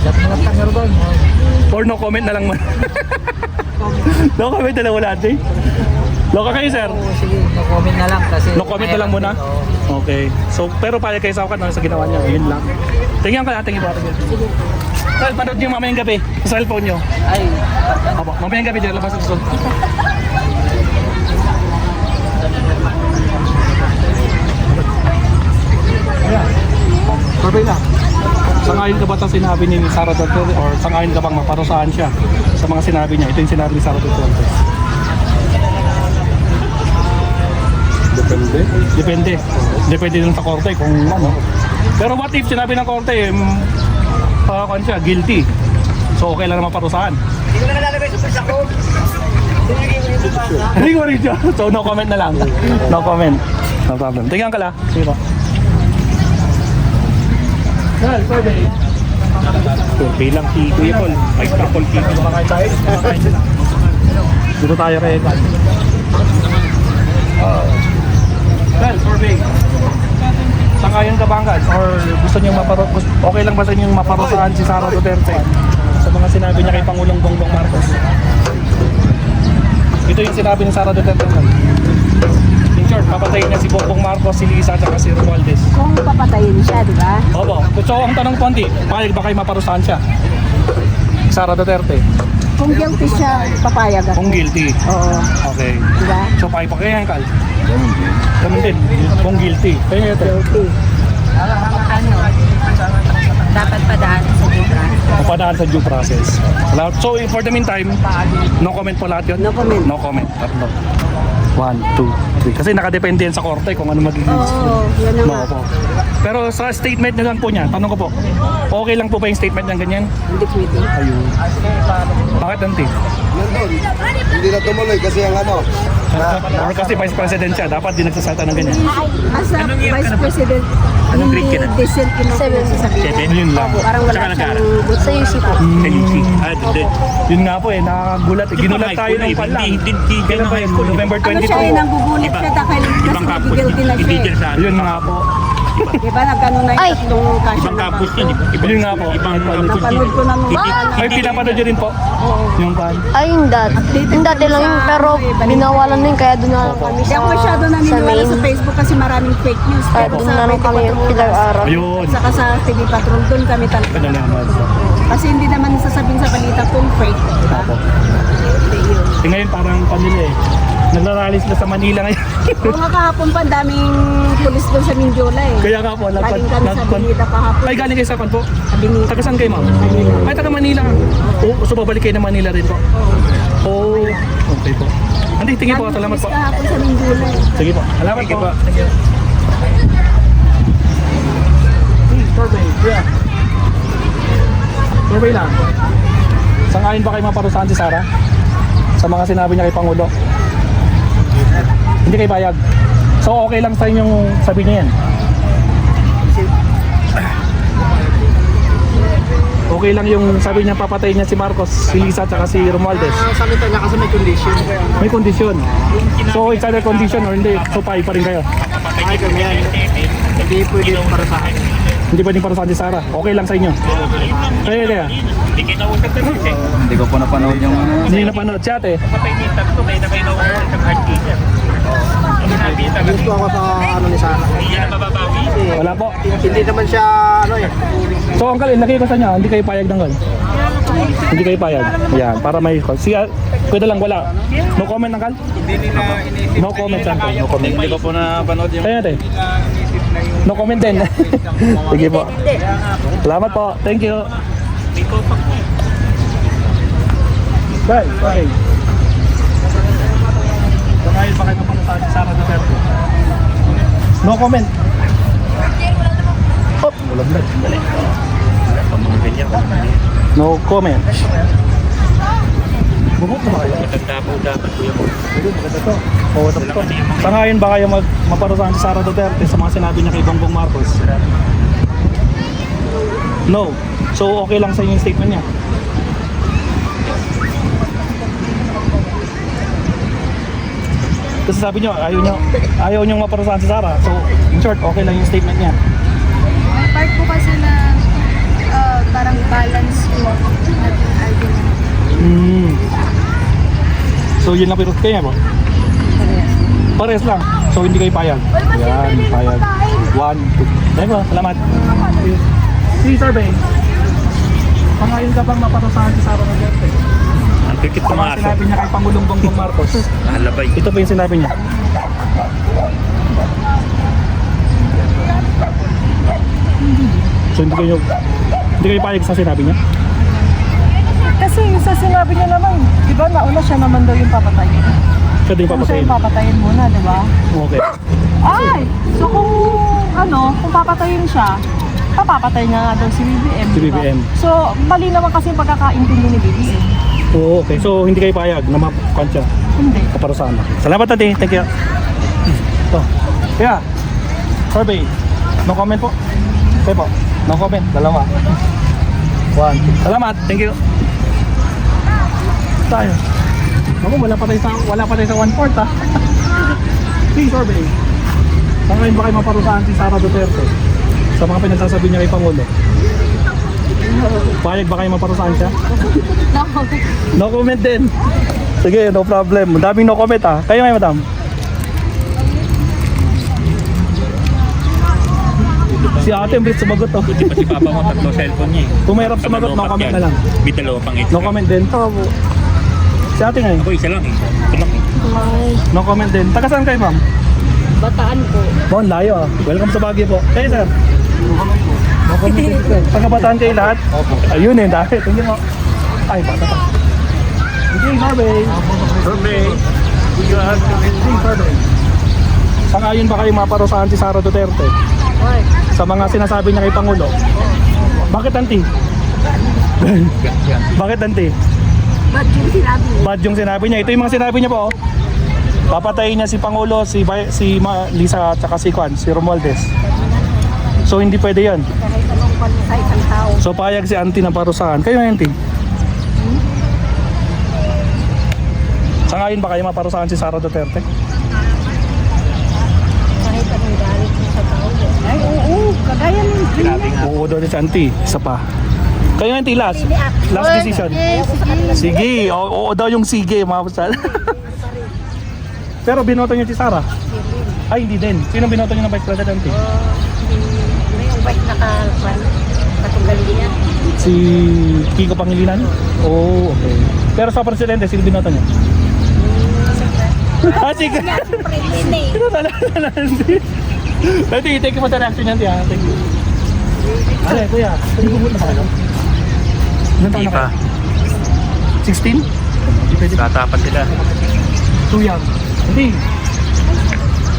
Dapat mga tanggal doon. Or no comment na lang man? No comment na lang wala, Auntie? Loka kayo, sir? Oo, sige, no comment na lang kasi... No comment na lang muna? Oo. Okay. So, pero payag kayo sa wakat sa ginawa niya. Yun lang. Tingnan ka natin iba. Sige. Sir, panood niyo mamayang gabi sa cellphone niyo. Ay, Opo, mamayang gabi dyan. Labas sa susunod. Ayan. Survey na. Sangayon ka ba sa sinabi ni Sara Duterte or sangayon ka bang maparusahan siya sa mga sinabi niya? Ito yung sinabi ni Sara Duterte. Depende. Depende. Depende din sa korte kung ano. Pero what if sinabi ng korte, siya, guilty. So okay lang naman parusahan. Hindi ko na nalalagay sa pulsa ko. Hindi ko rin siya. So no comment na lang. No comment. No problem. Tingnan ka lang. Sige po. Well, survey. Survey lang si Kuya Paul. Ay, Paul TV. Kumakain tayo. Dito tayo kay Kat. Well, survey. Sangayon ka ba Kat? Or gusto niyo okay lang ba sa inyo maparusahan si Sara Duterte sa mga sinabi niya kay Pangulong Bongbong Marcos? Ito yung sinabi ni Sara Duterte. In short, papatayin niya si Bongbong Marcos, si Lisa, at si Romualdez. Kung papatayin siya, di ba? Opo. So ang tanong po, Auntie, payag ba kayo maparusahan siya? Sara Duterte. Kung guilty siya, papayag ako. Kung guilty. Oo. Okay. Di ba? So payag pa kayo, Kal? Ganun din. Kung guilty. Kaya ito. Guilty. Dapat padaan sa libra. Padaan sa due process. So for the meantime, no comment po lahat yun? No comment. No comment. Tatlo. 1, 2, 3. Kasi nakadepende yan sa korte kung ano magiging. Oo, yan na nga. No po. Pero sa statement na lang po niya, tanong ko po, okay lang po ba yung statement niya ganyan? Hindi pwede. Ayun. Bakit, Auntie? Nandun. Hindi na tumuloy kasi ang ano. Or kasi vice president siya, dapat di nagsasalta ng ganyan. As a Vice President, Anong grade ka na? decent yung mga sasabihin. Yun lang. Parang wala Tsaka siyang nag-aaral. good sa UC po. Sa UC. Yun nga po nakagulat. Ginulat tayo ng pala. Hindi Kailan ba yun? November Ano 22. siya nanggugulit siya dahil Ibang kasi campus. guilty na Hindi siya. dyan sa Yun nga po. Di ba nagkano na yung tatlong kasya ibang na campus bangko? yun. Yun nga po. Ibang campus. Napanood ko na nung Ay, pinapanood nyo rin po. Yung pan. Ay, yung dati lang yun, pero binawalan na yun, kaya doon na lang kami Hindi sa, ako masyado sa naniniwala main. sa Facebook kasi maraming fake news. Kaya Pero doon sa na lang 24 kami pinag-aral. Ayun. Saka sa TV Patrol, doon kami talaga. Kadalaman. Kasi hindi naman sasabihin sa balita kung fake. Diba? Eh ngayon parang kanila nagrarally sila sa Manila ngayon. Oo nga kahapon pa, daming pulis doon sa Mindiola eh. Kaya nga po, Galing kami sa Benita kahapon. Ay, galing kayo sa kan po? Benita. Taga saan kayo, ma'am? Manila. Ay, taga Manila. So babalik kayo ng Manila rin po? Oo. Okay po. Hindi, tingin po. Salamat po. Pulis kahapon sa Mindiola eh. Sige po. Salamat po. Thank you. Survey. Yeah. Survey lang. Sangayon ba kayo maparusahan si Sara? Sa mga sinabi niya kay Pangulo? Hindi kayo bayag. So okay lang sa inyong sabi niya yan? Okay lang yung sabi niya papatayin niya si Marcos, si Lisa at si Romualdez? Sabi niya kasi may condition. May kondisyon. So it's either condition or hindi. So payag pa rin kayo? Ay, kami yan. Hindi pwede yung para sa akin. Hindi pwedeng parusahan si Sara. Okay lang sa inyo. Kaya. Hindi kinausap na rin eh. Hindi ko po napanood yung Hindi napanood si ate. Kapatay ni tatlo, may nakinausap sa hard teacher. Ang sinabi talaga. gusto ako sa ano ni Sara. Hindi yan ang mababawi. Wala po. Hindi naman siya ano eh. So Uncle, ilagay ko sa inyo, hindi kayo payag ng Hindi kayo payag. Yan, para may pwede lang wala. No comment Uncle? Hindi nila inisip No comment Uncle, no comment. Hindi ko po napanood yung Kaya ate. nila inisip na yung No comment din. Sige po. Salamat po. Thank you. May kopak mo. Bye. Bye. Dahil pa kayo mapunta sa Sara Duterte. No comment. Oh, bulag-lag. Wala pa mga ganyan. No comment. Bukot na ba kayo? Maganda po dapat kuya mo. Maganda to. Oo, tapos to. Sangayon ba kayo maparusahan si Sara Duterte sa mga sinabi niya kay Bongbong Marcos? No. So okay lang sa inyo yung statement niya? Kasi sabi niyo, ayaw niyo maparusahan si Sara. So in short, okay lang yung statement niya. May part po kasi na parang balance yung argument. So yun lang pirot kaya mo? Pares lang. So hindi kayo payag. Yan, payag. 1, 2. Thank you, salamat. Si Survey. Pangayon ka bang maparusahan si Sara Duterte? Ang pikit Sa mga pumasok. sinabi niya kay Pangulong Bongbong Marcos. Nahalabay. Ito pa yung sinabi niya. So hindi kayo payag sa sinabi niya? Kasi sa sinabi niya naman, di ba nauna siya naman daw yung papatayin. Siya din Kung siya papatayin. yung papatayin muna, di ba? Okay. Ay! So kung papatayin siya, papapatayin niya nga daw si BBM. Si di ba? BBM. So, mali naman kasi yung pagkakaintindi ni BBM. Oo, okay. So hindi kayo payag na mapukuan siya. Hindi. Kaparusahan na. Salamat ate. Thank you. Ito. Kaya, survey. No comment po. Okay po. No comment. Dalawa. 1. Salamat. Thank you. Tayo. Ako, wala pa tayo sa 1/4 ha. Please survey. Saan kayo ba kayo maparusahan si Sara Duterte? Sa mga pinagsasabi niya kay Pangulo. Payag ba kayo maparusahan siya? No comment din. Sige, no problem. Daming no comment ha. Kayo ngayon, madam. Si ate, ang bilis sumagot to. Buti pa si Papa mo, tatlo cellphone niya eh. Kung mahirap sumagot, no comment na lang. May dalawa pang ito. No comment din. Si ate ngayon. Ako isa lang eh. Ito lang eh. No comment din. Taga saan kayo, ma'am? Bataan po. Bon, layo ah. Welcome sa Baguio po. Kayo, sir? No comment din, sir. Taga Bataan kayo lahat? Ayun eh, dahil. Tingin mo. Ay, bata pa. Sige, survey. Survey. Sige, survey. Sangayon ba kayo maparusahan si Sara Duterte? Sa mga sinasabi niya kay Pangulo? Bakit, auntie? Bakit, auntie? Bad yung sinabi niya. Ito yung mga sinabi niya po. Papatayin niya si Pangulo, si Lisa at saka si Romualdez. So hindi pwede yan. So payag si auntie na parusahan. Kayo auntie? Sangayon ba kayo maparusahan si Sara Duterte? Kahit anong galit mo sa tao. Ay, oo. Kagaya ng Oo daw si auntie. Isa pa. Kayo auntie, last decision. Sige, oo daw yung sige. Mapusal. Pero binoto niyo si Sara? Ay, hindi din. Sino binoto niyo ng Vice President? yung bike nakatunggal niya. Si Kiko Pangilinan? Oo, okay. Pero sa Presidente, sino binoto niyo? Sige. Sino talaga? Thank you for the reaction niyan, tiya. Thank you. Ano, kuya? Hindi ko na kayo? Ilan taon na kayo? 16? Tatapat sila. 2 young. Hindi.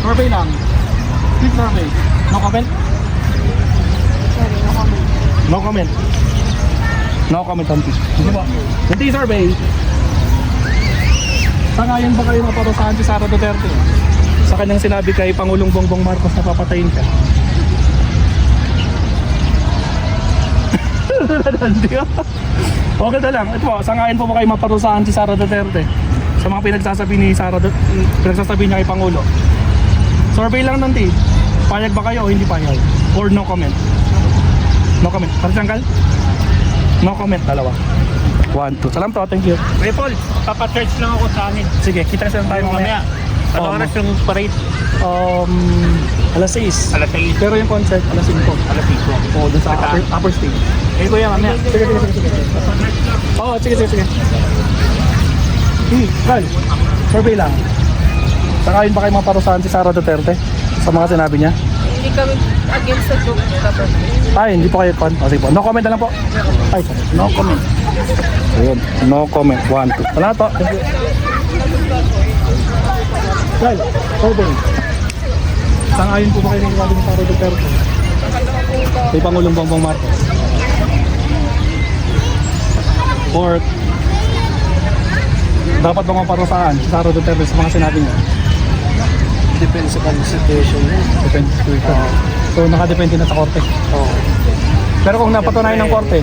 Survey lang. Quick survey. No comment? No comment. No comment, auntie. Hindi ba? Hindi survey. Sangayon ba kayo maparusahan si Sara Duterte? Sa kanyang sinabi kay Pangulong Bongbong Marcos na papatayin ka. Okay na lang. Ito po, sangayon po ba kayo maparusahan si Sara Duterte? Sa mga pinagsasabi ni pinagsasabi niya kay Pangulo. Survey lang nanti. Payag ba kayo o hindi payag? Or no comment? No comment. Para tanggal? No comment, dalawa. 1, 2. Salam to, thank you. Kuya Paul, papachurch lang ako sa amin. Sige, kita kasi tayo mamaya. Ano Oh, oras yung parade? Alas 6. Alas 6. Pero yung concert, alas 5. Alas 5. Oo, dun sa upper stage. Eh kuya, mamaya. Sige. Oo, sige. Gal, survey lang. Sakayin ba kayo maparusahan si Sara Duterte sa mga sinabi niya? Hindi kami against sa government. Ay, hindi po kayo con. O, sige po. No comment na lang po. Ay, sorry. No comment. Ayun. No comment. 1, 2. Wala to. Thank you. Gal, survey. Sangayon po ba kayo ng sinabi ni Sara Duterte? Kay Pangulong Bongbong Marcos. Or dapat bang maparusahan si Sara Duterte sa mga sinabi niya? Depende sa situation niya. Depende sa situation. So nakadepende na sa korte. Oo. Pero kung napatunayan ng korte,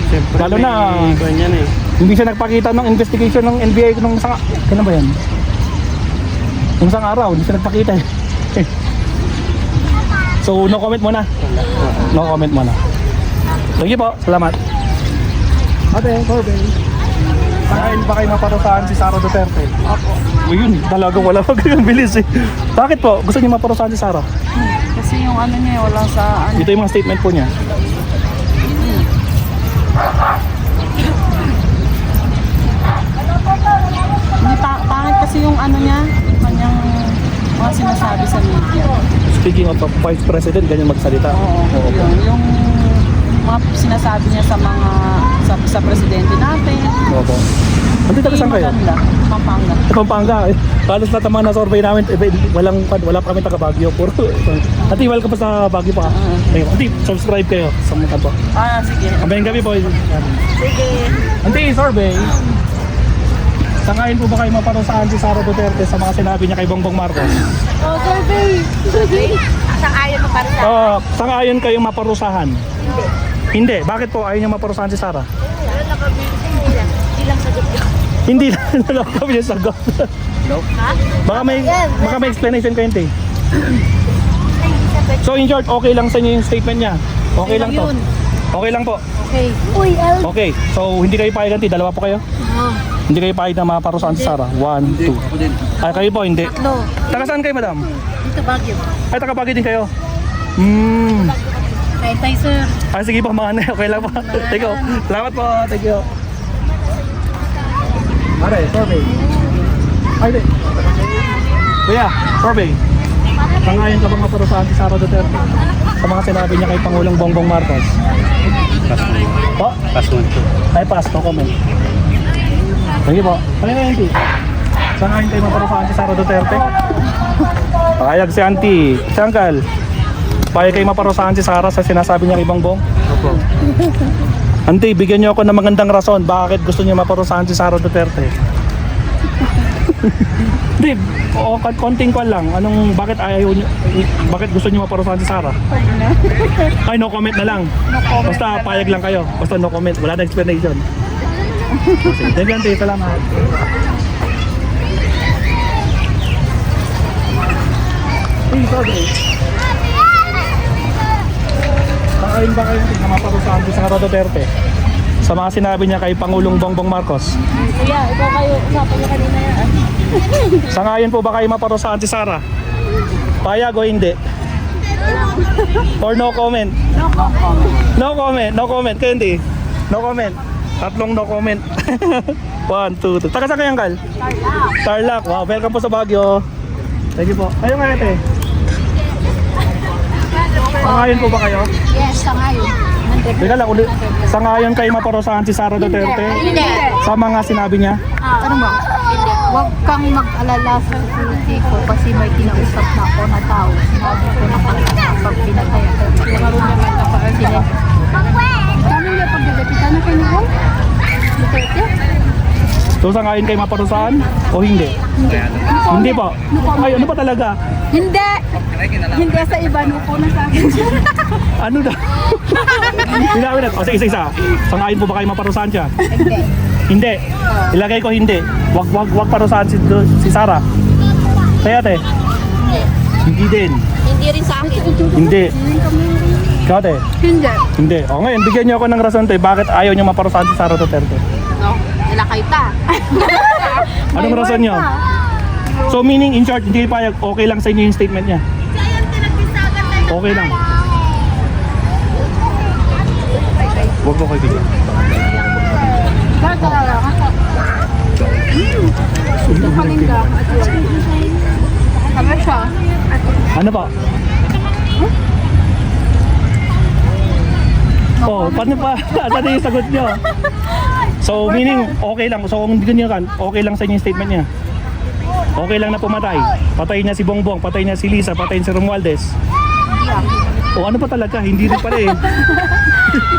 Siyempre, lalo na iba niyan eh. hindi siya nagpakita ng investigation ng NBI nung isang, kailan ba yan? Nung isang araw, hindi siya nagpakita eh. So no comment muna. No comment muna. Sige po, salamat. Ate, Corbin. Saan ba kayo maparusahan si Sara Duterte? Opo. Yun, talagang wala magandang bilis eh. Bakit po? Gusto niyo maparusahan si Sara? Kasi yung ano niya, wala sa ano. Ito yung mga statement po niya. Pangit kasi yung ano niya, yung kanyang mga sinasabi sa media. Speaking of Vice President, ganyan magsalita. Oo, yung mga sinasabi niya sa mga sa presidente natin. Opo. Hindi taga saan kayo? Maganda, Pampanga. Sa Pampanga. Halos lahat ng mga na-survey namin, wala pa kami taga Baguio. Puro. Ate, welcome pa sa Baguio pa. Ate, subscribe kayo sa mga po. Sige. Kamayang gabi po. Sige. Ante, survey. Sangayon po ba kayo maparusahan si Sara Duterte sa mga sinabi niya kay Bongbong Marcos? Oh, survey! Survey? Sang-ayon mo para sa Sangayon kayong maparusahan? Hindi. Bakit po ayaw niyo maparusahan si Sara? ilang sagot yun. Hindi lang kami yung sagot. Baka may explanation kayo, Ante. So in short, okay lang sa inyo yung statement niya? Okay lang to? Okay lang po? Okay. Uy, El. Okay. So hindi kayo payag, Ante? Dalawa po kayo? Hindi kayo payag na maparusahan si Sara? 1, 2. Ay, kayo po, hindi. No. Taga saan kayo, madam? Dito Baguio. Ay, taga Baguio din kayo? Tay, sir. Ay, sige po, mga anay. Okay lang po. Thank you. Salamat po. Thank you. Mare, survey. Ay, di. Kuya, survey. Sangayon ka bang maparusahan si Sara Duterte sa mga sinabi niya kay Pangulong Bongbong Marcos? Po? Pass one to. Ay, pass. No comment. Sige po. Ano na, Auntie? Sangayon kayo maparusahan si Sara Duterte? Payag si Auntie. Si Uncle. Payag kayo maparusahan si Sara sa sinasabi niya kay Bongbong? Opo. Auntie, bigyan niyo ako ng magandang rason bakit gusto niyo maparusahan si Sara Duterte. Hindi, konting kwan lang. Bakit ayaw niyo, bakit gusto niyo maparusahan si Sara? Ay, no comment na lang. Basta payag lang kayo. Basta no comment, wala na explanation. Thank you, Auntie. Salamat. Sorry. Sangayon ba kayo na maparusahan si Sara Duterte sa mga sinabi niya kay Pangulong Bongbong Marcos? Kuya, ikaw kayo. Usapan niyo kanina yan. Sangayon po ba kayo maparusahan si Sara? Payag o hindi? Or no comment? No comment. No comment, no comment. Kayo hindi? No comment. Tatlong no comment. 1, 2, 3. Taga saan kayo, Uncle? Tarlac. Wow, welcome po sa Baguio. Thank you po. Kayo nga, ate. Sangayon po ba kayo? Yes, sangayon. Teka lang, ulit. Sangayon kayo maparusahan si Sara Duterte Hindi. sa mga sinabi niya? Ano ba? Huwag kang mag-alala sa politiko kasi may kinausap na ako na tao. Sinabi ko na pag pinatay ako. Meron naman na pag-sila. Kano niya pag-dagatitan na kayo mo? Duterte? So sangayon kayo maparusahan o hindi? Hindi po. Ay, ano ba talaga? Hindi! Hindi sa iba, nuko na sa akin. Ano daw? Hinawin natin. O sige, isa. Sangayon po ba kayo maparusahan siya? Hindi. Hindi. Ilagay ko hindi. Wag parusahan si Sara. Kaya ate? Hindi din. Hindi rin sa akin. Hindi. Ikaw, te? Hindi. Hindi. O ngayon, bigyan niyo ako ng rason, te. Bakit ayaw niyo maparusahan si Sara Duterte? No, nilakay ta. Anong rason niyo? So meaning, in short, hindi payag, okay lang sa inyo yung statement niya? Okay lang. Huwag mo kayo bigyan. Paninda. Ano siya? Ano pa? Oh, paano pa? Ano yung sagot niyo? So meaning, okay lang. So kung ganyan kan, okay lang sa inyo yung statement niya? Okay lang na pumatay. Patayin niya si Bongbong, patayin niya si Lisa, patayin si Romualdez. O ano pa talaga? Hindi rin pala eh.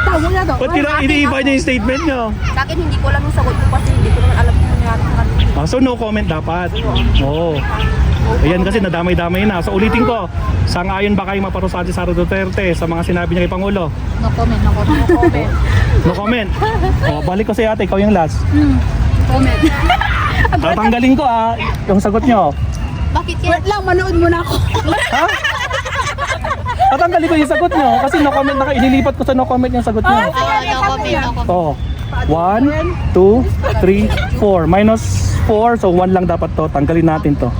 Tawag na daw. Ba't iniiba niya yung statement niyo? Sa akin, hindi ko alam yung sagot ko kasi hindi ko naman alam kung nangyari sa kanila. So no comment dapat. Oo. Ayan kasi nadamay-damay na. So ulitin ko, sang-ayon ba kayo maparusahan si Sara Duterte sa mga sinabi niya kay Pangulo? No comment, no comment, no comment. No comment. O, balik ko sa ate, ikaw yung last. Comment. Tatanggalin ko yung sagot niyo. Bakit yan? Wait lang, manood muna ako. Ha? Tatanggalin ko yung sagot niyo kasi no comment na kayo. Inilipat ko sa no comment yung sagot niyo. No comment, no comment. Oh. 1, 2, 3, 4. Minus 4, so 1 lang dapat to. Tanggalin natin to.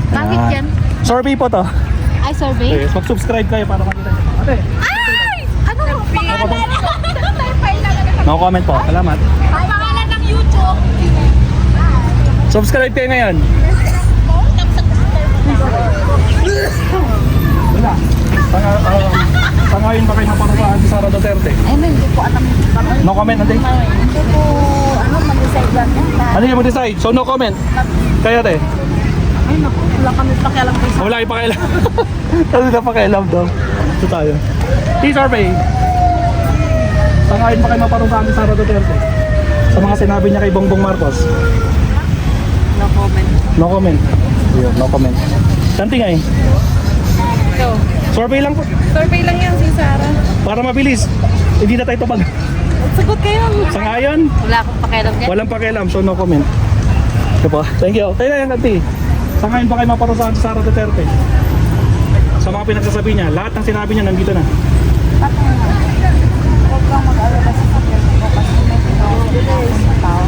Bakit yan? Survey po to. Ay, survey? Okay, mag-subscribe kayo para makita niyo. Ate, Ay! Ano ang pangalan? no comment po. Salamat. Ang pangalan ng YouTube. Subscribe kayo ngayon. Wala. Sangayon ba kayo maparusahan si Sara Duterte? Ay, hindi ko alam. No comment, ate. Hindi ko, mag-decide lang yan. Ano yung mag-decide? So no comment. Kaya ate? Ay, naku, wala kami pakialam kayo sa... Wala kayo pakialam. Ano na pakialam daw? Ito tayo. T-survey. Sangayon ba kayo maparusahan si Sara Duterte? Sa mga sinabi niya kay Bongbong Marcos? No comment. No comment. Yun, no comment. Santi nga eh. Ito. Survey lang po. Survey lang yan si Sarah. Para mabilis. Hindi na tayo tupag. Sagot kayo. Sangayon? Wala akong pakialam dyan. Walang pakialam, so no comment. Ito po. Thank you. Tayo na yan, Kanti. Sangayon ba kayo maparusahan si Sara Duterte? Sa mga pinagsasabi niya, lahat ng sinabi niya nandito na. Huwag kang mag-alala sa sakit ko kasi may tinawag na tao.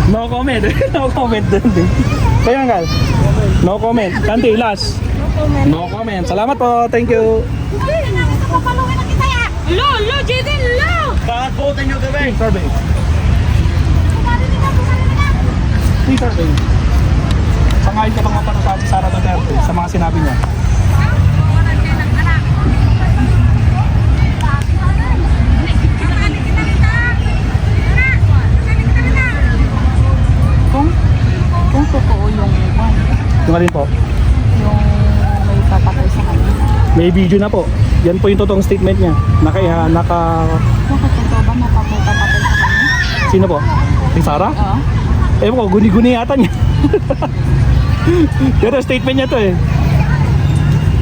No comment. No comment dun din. Kaya nga. No comment. Kanti, last. No comment. Salamat po. Thank you. Lo, Jaden, lo! Kakakotan nyo gabi. Survey. Survey. Sangayon ka bang maparusahan si Sara Duterte sa mga sinabi niya? Kung totoo yung Yung alin po? yung may papatay sa kanya. May video na po. Yan po yung totoong statement niya. Bakit totoo ba napapatay sa kanya? Sino po? Si Sara? Oo. Ewan ko, guni-guni yata niya. Pero statement niya to eh.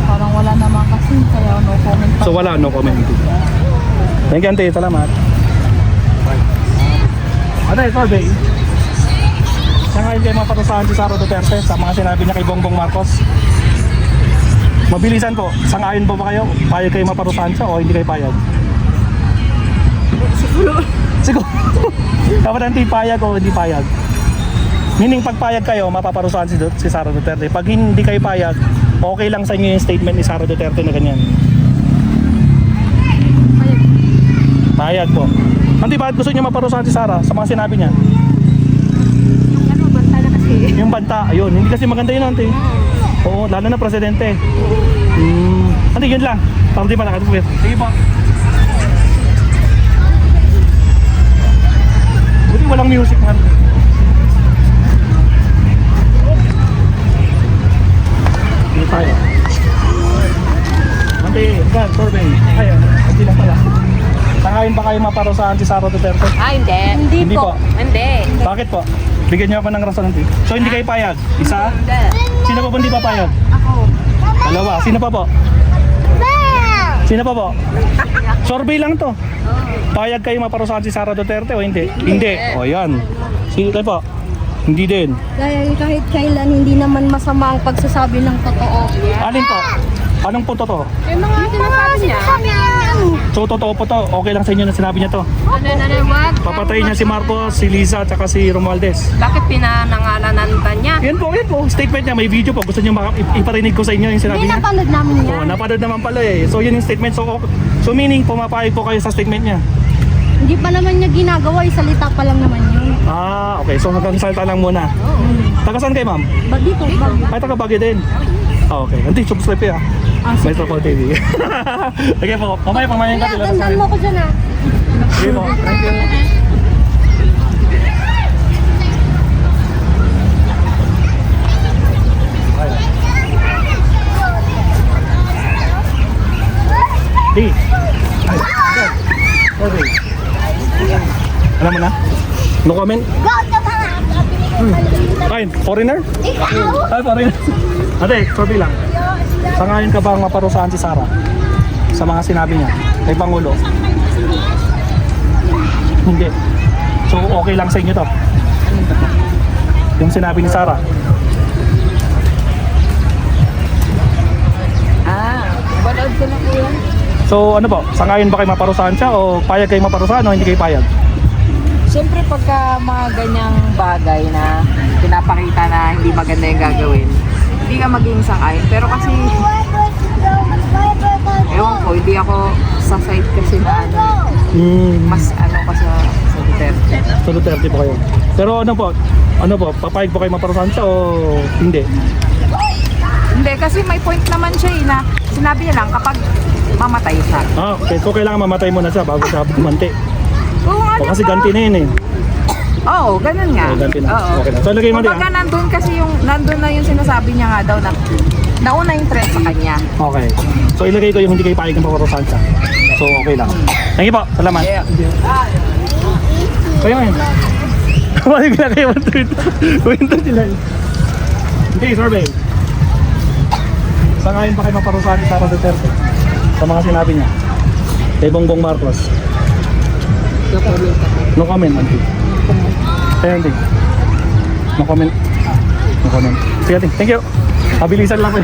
Parang wala naman kasi, kaya no comment pa. So wala, no comment. Thank you, Ante. Salamat. Ate, survey. Sangayon kayo maparusahan si Sara Duterte sa mga sinabi niya kay Bongbong Marcos? Mabilisan po. Sangayon ba kayo? Payag kayo maparusahan siya o hindi kayo payag? Siguro. Dapat hindi payag o hindi payag? Meaning pag payag kayo, mapaparusahan si Sara Duterte. Pag hindi kayo payag, okay lang sa inyo yung statement ni Sara Duterte na ganyan. Payag po. Hindi, bakit gusto niyo maparusahan si Sara sa mga sinabi niya? Ano, banta na kasi. Yung banta, ayun. Hindi kasi maganda yun, Ante. Oo, lalo na presidente. Ante, yun lang. Parang di ba nakatupit? Sige po. Buti walang music, man. Dito tayo. Ante, yan, survey. Ayun, hindi lang pala. Sangayon ba kayo maparusahan si Sara Duterte? Hindi. Hindi po. Hindi. Bakit po? Bigyan niyo ako ng rason, Ante. So hindi kayo payag? Isa? Hindi. Sino pa po hindi papayag? Ako. Dalawa. Sino pa po? Sino pa po? Survey lang to. Payag kayo maparusahan si Sara Duterte o hindi? Hindi. O yan. Sino kayo po? Hindi din. Dahil kahit kailan hindi naman masama ang pagsasabi ng totoo. Alin po? Anong po totoo? Yung mga sinasabi niya. So totoo po to, okay lang sa inyo na sinabi niya to. Wag. Papatayin niya si Marcos, si Liza, at si Romualdez. Bakit pinanangalanan niya? Yan po, statement niya, may video po. Gusto niyo iparinig ko sa inyo yung sinabi Hindi niya? napanood namin yan. Oo, napanood naman pala eh. So yun yung statement. So meaning, pumapayag po kayo sa statement niya. Hindi pa naman niya ginagawa, salita pa lang naman yun. Ah, okay. So hanggang salita lang muna. Taga saan kayo, ma'am? Dito, Baguio. Ay, taga Baguio din. Ah, okay. Hindi, subscribe ya. May Sokol TV. Okay po, kamay pamayan ka sila. Tandaan mo ko dyan ah. Sige po, thank you. Di. Okay. Alam mo na? No comment? Fine. Foreigner? Ay, foreigner. Ate, sorry lang. Sangayon ka bang maparusahan si Sara sa mga sinabi niya kay Pangulo? Hindi. So, okay lang sa inyo to? Yung sinabi ni Sara? Banood ko na po yan. So, ano po? Sangayon ba kayo maparusahan siya o payag kayo maparusahan o hindi kayo payag? Siyempre pagka mga ganyang bagay na pinapakita na hindi maganda yung gagawin, hindi ka maging sang-ayon. Pero kasi, ewan ko, hindi ako sa side kasi na mas ano pa sa Duterte. Sa Duterte po kayo. Pero ano po, papayag po kayo maparusahan siya o hindi? Hindi, kasi may point naman siya na sinabi niya lang kapag mamatay siya. Ah, okay. So, kailangan mamatay muna siya bago siya gumanti. Kung ano O kasi pa- ganti na yun eh. Oo, ganun nga. Oo, ganti na. Oo. Okay na. So, lagay mo din, Kumbaga nandun kasi nandun na yung sinasabi niya nga daw na nauna yung threat sa kanya. Okay. So, ilagay ko yung hindi kayo payag ng paparusahan siya. So, okay lang. Thank you po. Salamat. Kayo ngayon. Kapag na kayo kwento sila. Hindi, survey. Sangayon pa kayo maparusahan si Sara Duterte sa mga sinabi niya kay Bongbong Marcos? No comment, auntie. Kaya auntie. No comment. No comment. Sige, auntie. Thank you. Pabilisan lang po.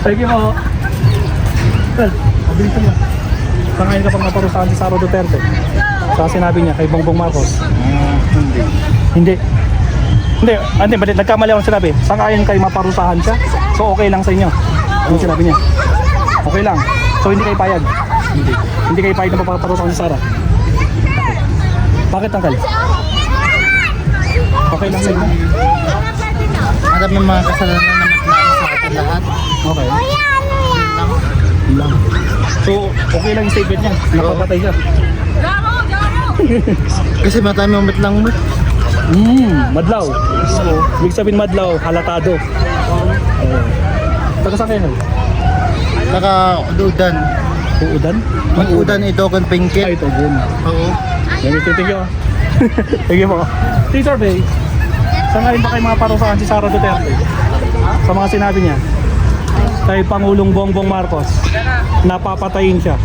Thank you po. Pabilisan lang. Sangayon ka pang maparusahan si Sara Duterte sa sinabi niya kay Bongbong Marcos? Hindi. Hindi. Hindi, auntie, balit nagkamali akong sinabi. Sangayon kayo maparusahan siya? So okay lang sa inyo? Anong sinabi niya? Okay lang. So hindi kayo payag? Hindi. Hindi kayo payag na mapaparusahan si Sara? Bakit tangkal? Okay lang sa inyo? Alam mo mga kasalanan na matlaan sa atin lahat. Okay. Lang. So, okay lang yung statement niya. Napapatay siya. Kasi matami umit lang mo. Madlaw. So, ibig sabihin madlaw, halatado. Taga saan kayo? Naka-udan. Uudan? Mag-udan idogon Ay, pingkit. ito, yun. Oo. Thank you. Thank you po. Teacher Bay, saan ngayon ba kayo mga parusahan si Sara Duterte? Sa mga sinabi niya? Kay Pangulong Bongbong Marcos, napapatayin siya.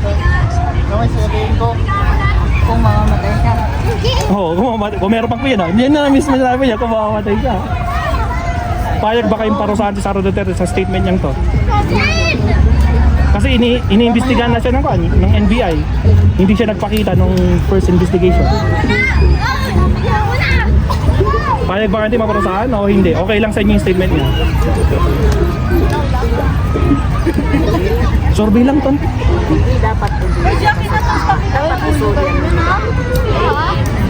Kung mamamatay ka. Oo, kung meron pang kuya na, yan na mismo sinabi niya kung mamamatay siya. Payag ba kayong parusahan si Sara Duterte sa statement niyang to? Kasi iniimbestigahan na siya ng NBI. Hindi siya nagpakita nung first investigation. Payag ba kayo maparusahan o hindi? Okay lang sa inyo yung statement niya. Survey lang, Ton. Hindi dapat dapat usulin.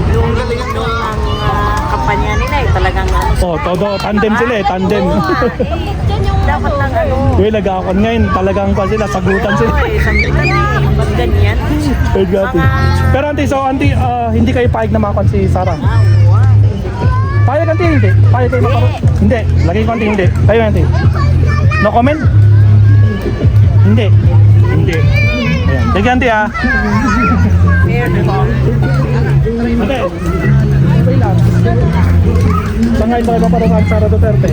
Yung kampanya nila talagang Oh, todo tandem sila eh, tandem. dapat lang Kuya, nag-aakon ngayon, talagang pa sila, sagutan sila. ba't ganyan? Pero auntie, so auntie, hindi kayo payag na makakon si Sara? Payag auntie, hindi? Payag kayo makakon? Hindi, lagay ko auntie, hindi. Kayo auntie? No comment? Hindi. Hindi. Ayan. Thank you auntie ah. Ate, okay lang. Saan ngayon ba kayo maparusahan Sara Duterte?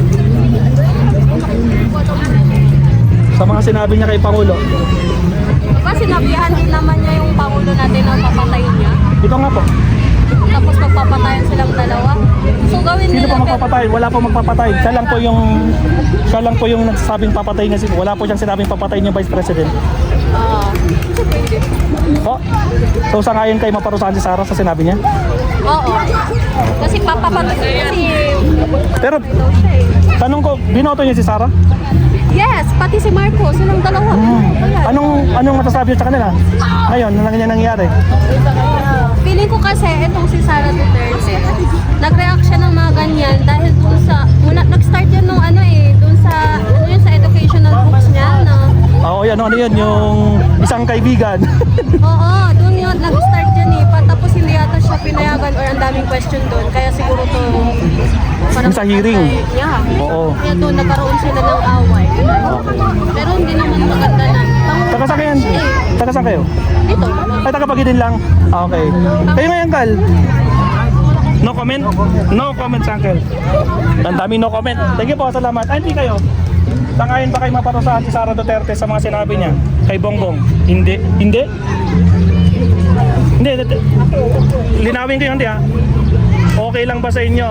Sa mga sinabi niya kay Pangulo. Kasi sinabihan din naman niya yung Pangulo natin na papatayin niya. Ito nga po. tapos magpapatayan silang dalawa. So gawin Sino nila pa magpapatay? Wala po magpapatay. Siya lang po yung nagsasabing papatay niya. Wala po siyang sinabing papatay niya Vice President. Oh. So sa ngayon kayo maparusahan si Sara sa sinabi niya? Oo. Kasi kasi Pero tanong ko, binoto niya si Sara? yes, pati si Marcos, silang dalawa. Anong masasabi niyo sa kanila? Ngayon, na ganyan nangyari. Feeling ko kasi itong si Sara Duterte, nag-react siya ng mga ganyan dahil dun sa, nag-start yan nung dun sa, yun sa educational books niya na, Oo, yan, ano yun, yung isang kaibigan. oo, dun yun, nag-start yan tapos hindi yata siya pinayagan or ang daming question dun, kaya siguro to, parang Sa hearing. Yeah. Oo. Kaya doon nagkaroon sila ng away. Pero hindi naman maganda na. Taga saan kayo? Taga saan kayo? Dito. Ay, taga Pagidin lang? Ah, okay. Kayo ngayon, Kal? No comment? No comment, Uncle. Ang dami no comment. Thank you po, salamat. Ay, hindi kayo. Sangayon ba kayo maparusahan si Sara Duterte sa mga sinabi niya? Kay Bongbong? Hindi? Hindi? Hindi. Linawin ko yun, hindi ha? Okay lang ba sa inyo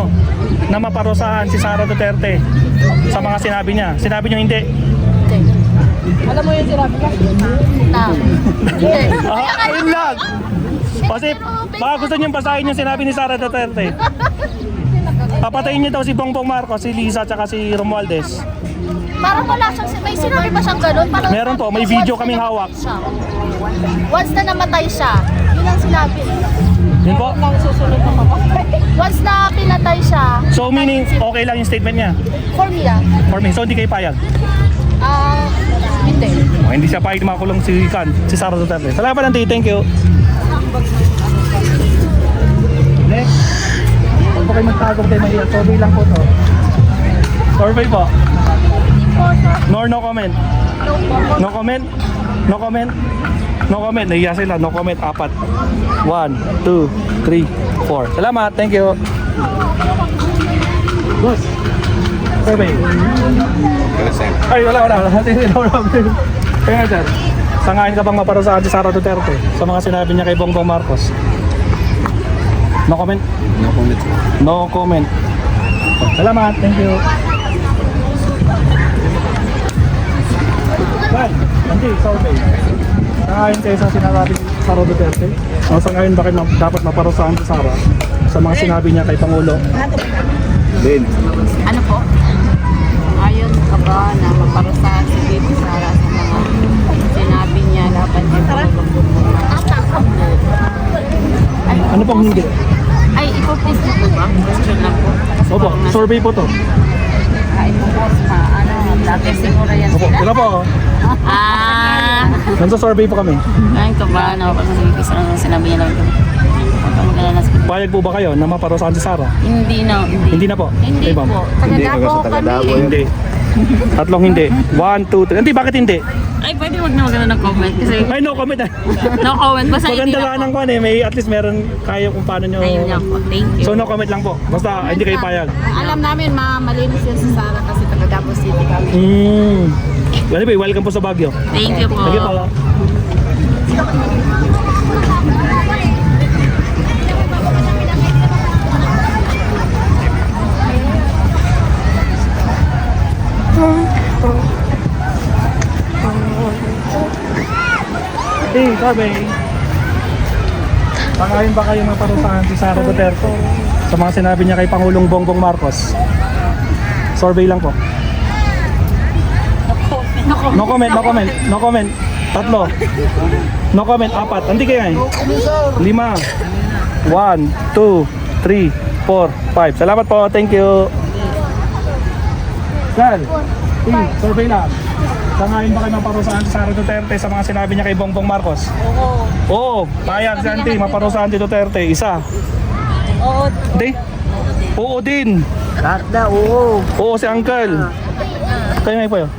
na maparusahan si Sara Duterte sa mga sinabi niya? Sinabi niyo hindi? Alam mo yung sinabi ka? Na. Ayun lang! Kasi baka gusto niyong basahin yung sinabi ni Sara Duterte. Papatayin niyo daw si Bongbong Marcos, si Liza, at si Romualdez. Parang wala siyang, may sinabi ba siyang gano'n? Parang Meron po, may video kaming hawak. Once na namatay siya, yun ang sinabi. Yun po? Once na pinatay siya, So meaning, okay lang yung statement niya? for me For me, so hindi kayo payag? hindi. Oh, hindi siya payag makulong si Sara Duterte. Salamat Auntie, thank you. Next. Huwag po kayo magtagong tayo Maria. Survey lang po to. Survey po. No comment. No comment. No comment. No comment. Nahiya sila. No comment. 4. 1, 2, 3, 4. Salamat. Thank you. Boss. Survey. Ay, wala. Kaya sir, sangayon ka bang maparusahan si Sara Duterte sa mga sinabi niya kay Bongbong Marcos? No comment? No comment. No comment. Salamat. Thank you. Bad. Hindi, survey. Sangayon kayo sa sinabi ni Sara Duterte? O sangayon ba kayo dapat maparusahan si Sara sa mga sinabi niya kay Pangulo? Din. Ano po? Ayon ka ba na maparusahan si Baby Sara sa mga sinabi niya laban kay Pangulong Bongbong Marcos? Ano pong hindi? Ay, ipo-please mo po ba? Question lang po. Opo, survey po to. Ay, po boss, dati siguro yan Opo, sila. ito po. Nasa survey po kami. Ay, ka ba? Ano pa sa sinabi niya lang ito? Payag po ba kayo na maparusahan si Sara? Hindi na. Hindi na po? Hindi Ma'am? po. Hindi ka Taga-Davao sa Taga-Davao kami. yun. Hindi. Tatlong hindi. 1, 2, 3. Hindi, bakit hindi? Ay, pwede wag na maganda ng comment kasi Ay, no comment. no comment. Basta hindi Maganda na nga po. ng kwan eh. May at least meron kayo kung paano nyo. Ayun lang po. Thank you. So no comment lang po. Basta hindi kayo payag. Alam namin, malinis yan si Sara kasi taga-Davao City kami. Anyway, welcome po sa Baguio. Thank you po. Thank you po. Hey, survey. Sangayon ba kayo maparusahan si Sara Duterte sa mga sinabi niya kay Pangulong Bongbong Marcos? Survey lang po. No comment, no comment, no comment. 3. No comment, 4. Hindi kayo eh. 5. 1, 2, 3, 4, 5. Salamat po, thank you. Sal, survey lang. Sangayon ba kayo maparusahan si Sara Duterte sa mga sinabi niya kay Bongbong Marcos? Oo. Payag si Auntie, maparusahan si Duterte. Isa. Oo. Hindi? Oo din. Lahat na, oo. Oo si Uncle. Kayo nga po yun?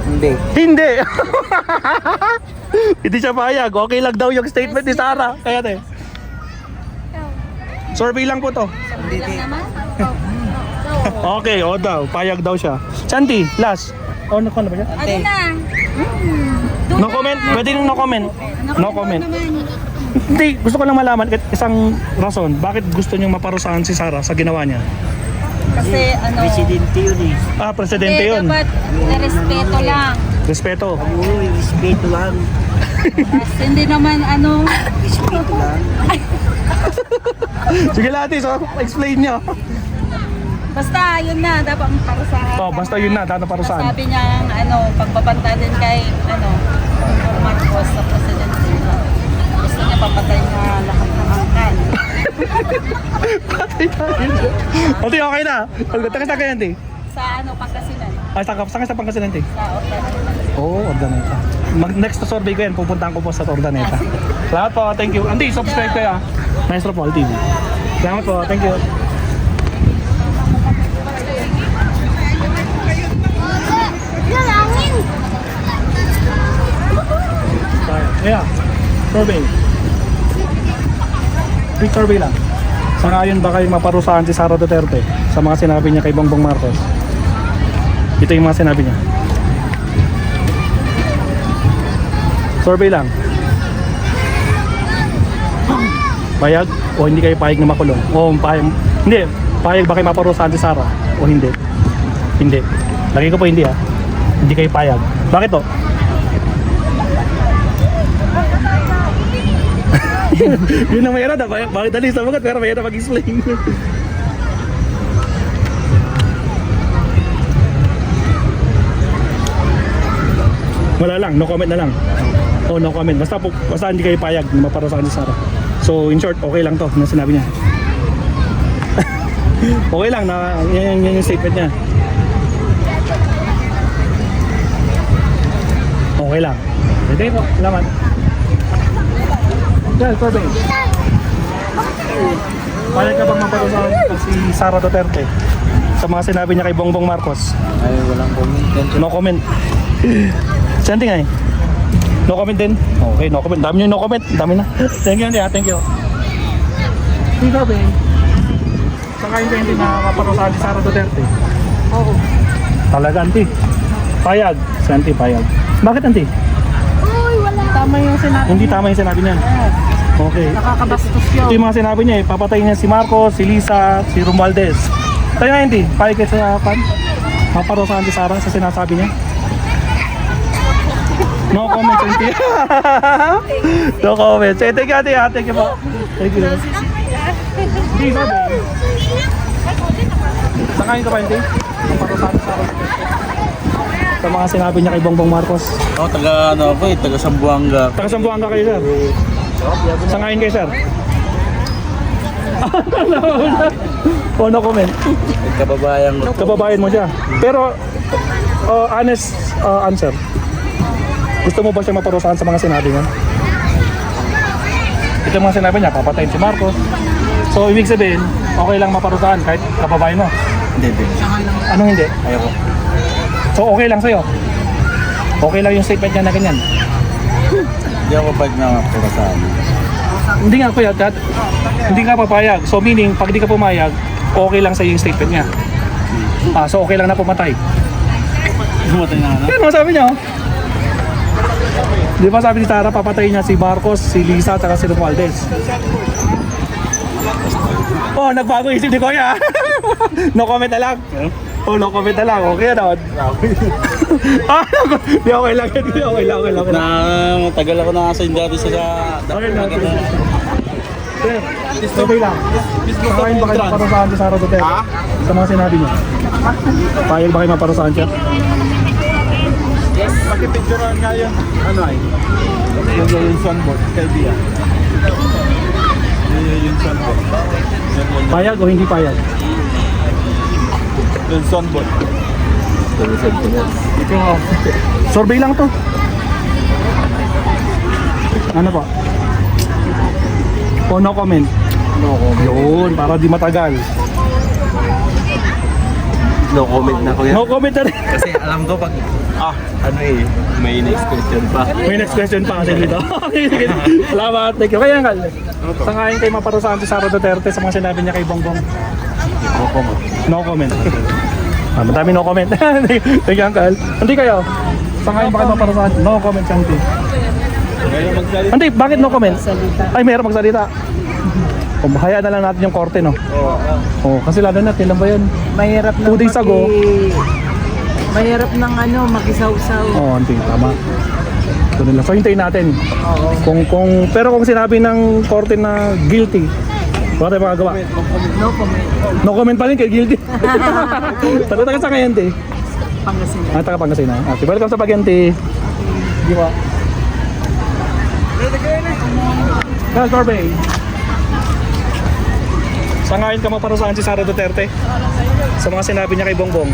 Hindi. Hindi! Hindi siya payag. Okay lang daw yung statement ni Sara. Kaya te. Survey lang po to. Okay, o daw. Payag daw siya. Santi, last. Oh, no comment ba siya? Ano na? No comment? Pwede nung no comment. No comment. Hindi, gusto ko lang malaman isang rason, bakit gusto niyong maparusahan si Sara sa ginawa niya? Kasi ano, Presidente yun eh. Ah, presidente yun. dapat respeto lang. Respeto. Oo, respeto lang. Kasi hindi naman ano, Respeto lang. Sige Lati, so explain niyo. basta yun na, dapat parusahan. Oh, basta yun na, dapat parusahan. Sabi niya, ano, pagbabanta din kay, ano, Marcos sa presidente. Gusto niya papatay na lahat ng angkan. Ate, okay na. Taga sa kayo, Ate? Sa ano, Pangasinan. Ay, saan sa Pangasinan, Ate? Sa Ordaneta. Oo, Ordaneta. Next to survey ko yan, pupuntahan ko po sa Ordaneta. Salamat po, thank you. Ante, subscribe kayo Maestro Paul TV. Salamat po, thank you. Yeah, survey. Quick survey lang. Sa ngayon ba kayo maparusahan si Sara Duterte sa mga sinabi niya kay Bongbong Marcos? Ito yung mga sinabi niya. Survey lang. Payag o hindi kayo payag na makulong? O payag, hindi, payag ba kayo maparusahan si Sara o hindi? Hindi. Lagi ko po hindi Hindi kayo payag. Bakit to? Yun ang mayroon na, bakit dali sa mga pero mayroon na mag-explain. Wala lang, no comment na lang. Oh, no comment. Basta hindi kayo payag na maparusahan si Sara. So, in short, okay lang to na sinabi niya. Okay lang na yan yung statement niya. Okay lang. Hindi po, salamat. Yeah, survey. Payag ka bang maparusahan si Sara Duterte sa mga sinabi niya kay Bongbong Marcos? Ay, walang comment. No comment. Santi nga no comment din? Okay, no comment. Dami nyo no comment. Dami na. Thank you, thank you. Ikaw, Ben. Sakayin ka hindi na maparusahan si Sara Duterte? Oo. Talaga, Auntie? Payag. Si Auntie, payag. Bakit, Auntie? Tama yung sinabi. Hindi tama yung sinabi niya. Okay. Nakakabastos Ito yung mga sinabi niya papatayin niya si Marcos, si Lisa, si Romualdez. Tayo nga, Auntie. Payag kayo sa pan? Maparusahan si Sara sa sinasabi niya? No comments, Auntie. No comments. Thank you, Auntie. Thank you po. Thank you. Hindi, sabi. Sakayin ka pa, Auntie? Maparusahan si Sara sa mga sinabi niya kay Bongbong Marcos. Ako, taga Sambuanga. Taga Sambuanga kayo, sir. Sangayin kayo, sir. Oh, no comment. Kababayan mo siya. Pero, honest answer. Gusto mo ba siya maparusahan sa mga sinabi niya? Ito yung mga sinabi niya, papatayin si Marcos. So, ibig sabihin, okay lang maparusahan kahit kababayan mo? Hindi. Anong hindi? Ayoko. So, okay lang sa'yo? Okay lang yung statement niya na ganyan? Hindi ako pag naparusahan. Hindi nga kuya, hindi ka papayag. So meaning, pag di ka pumayag, okay lang sa'yo yung statement niya. So okay lang na pumatay. Pumatay na ano? Ano sabi niya? Di ba sabi ni Tara, papatayin niya si Marcos, si Lisa, at si Romualdez. Oh, nagbago isip ni Kuya. No comment na lang. Oh, no comment na lang. Okay na. Di okay lang. Okay lang. Tagal ako nakasign dati sa... Okay lang. Sir, okay lang. Sakayin ba kayo maparusahan si Sara Duterte? Sa mga sinabi niya? Payag ba kayo maparusahan siya? Pakipicturean nga yun. Ano ay? Yung sunboard. Kalbiya. Yung sunboard. Payag o hindi payag? Yung sunboard. Survey lang to. Ano po? O no comment? No comment. Yun, para di matagal. No comment na kuya. No comment na rin. Kasi alam ko pag... may next question pa. May next question pa kasi dito. Okay. Salamat. Thank you. Kaya nga, sangayin kayo maparusahan si Sara Duterte sa mga sinabi niya kay Bongbong? No comment. Madami no comment. Thank you, Uncle. Hindi kayo? Sangayin ba kayo maparusahan? No comment, Santi. Hindi, bakit no comment? Ay, mayroon magsalita. O, hayaan na lang natin yung korte, no? Oo. Kasi lalo na, kailan ba yan? Mahirap 2 days ago. Mahirap ng mag-isaw-saw. Oo, hindi, tama. Ito nila. So, hintayin natin. Pero kung sinabi ng korte na guilty, wala tayo makagawa. No comment. No comment pa rin kay guilty. Taga sa Cagayan, Pangasinan. taga Pangasinan. Okay, welcome sa Pagente. Di ba? Well, Corbey. Sangayon ka maparusahan si Sara Duterte sa mga sinabi niya kay Bongbong.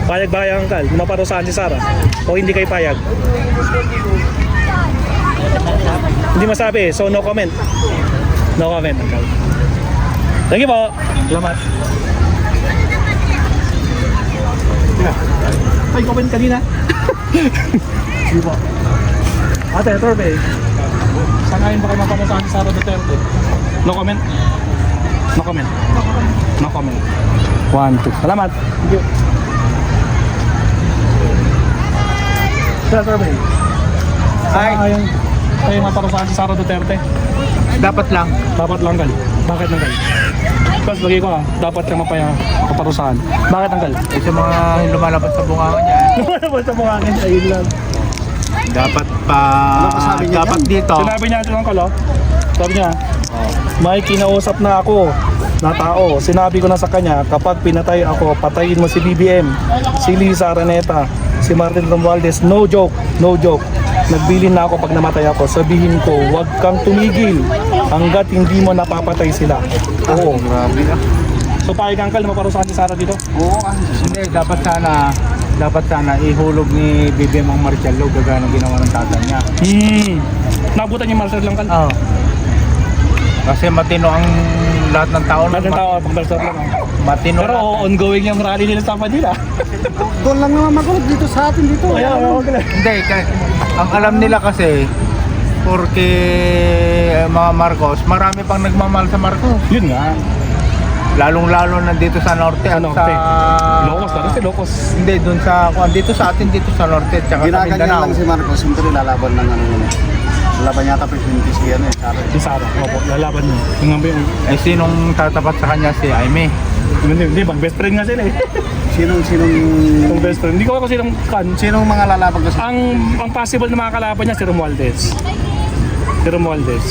Payag ba kayo, Uncle? Maparusahan si Sara? O hindi kayo payag? Hindi masabi, so no comment. No comment, Uncle. Thank you po. Salamat. Ay, comment kanina. Sige po. Ate, Torbe. Sangayon ba kayo maparusahan si Sara Duterte? No comment? No comment. No comment. 1, 2. Salamat. Thank you. Sir Bay. Ay, kayo maparusahan si Sara Duterte? Dapat lang. Dapat lang, Gal. Bakit lang, Gal? Tapos lagi ko dapat kang maparusahan. Bakit ang Gal? Eh, sa mga lumalabas sa bunganga niya. Lumalabas sa mukha niya, ayun lang. Dapat pa... dapat dito. Sinabi niya ito ng Kalo. Sabi niya, may kinausap na ako na tao. Sinabi ko na sa kanya, kapag pinatay ako, patayin mo si BBM, si Liza Araneta, si Martin Romualdez. No joke, no joke. Nagbilin na ako pag namatay ako. Sabihin ko, huwag kang tumigil hanggat hindi mo napapatay sila. Oo. Grabe na. So payag Uncle, maparusahan si Sara dito? Oo, hindi. Dapat sana ihulog ni BBM ang Marcialo gagaya ng ginawa ng tatay niya. Nabutan niyo Marcel lang, Uncle? Oo. Kasi matino ang lahat ng tao. Lahat ng tao, pag Marcel lang. Matino. Pero ongoing yung rally nila sa Manila. Doon lang naman magulat dito sa atin dito. Hindi, ang alam nila kasi porque mga Marcos, marami pang nagmamahal sa Marcos. Yun nga. Lalong-lalo na dito sa Norte at Norte. sa... Locos, kasi Locos. Hindi, dun sa... Dito sa atin, dito sa Norte at saka sa Ginaganyan Mindanao. lang si Marcos, hindi lalaban ng ano yun. Lalaban yata presidente si ano eh, Sara. Si Sara, opo, lalaban niyo. Yung nga ba yung... Eh, sinong tatapat sa kanya? Si Aimee. Hindi, bang best friend nga sila eh. Sinong Yung best friend. Hindi ko ako silang kan. sinong mga lalaban kasi Ang possible na mga kalaban niya si Romualdez. Si Romualdez.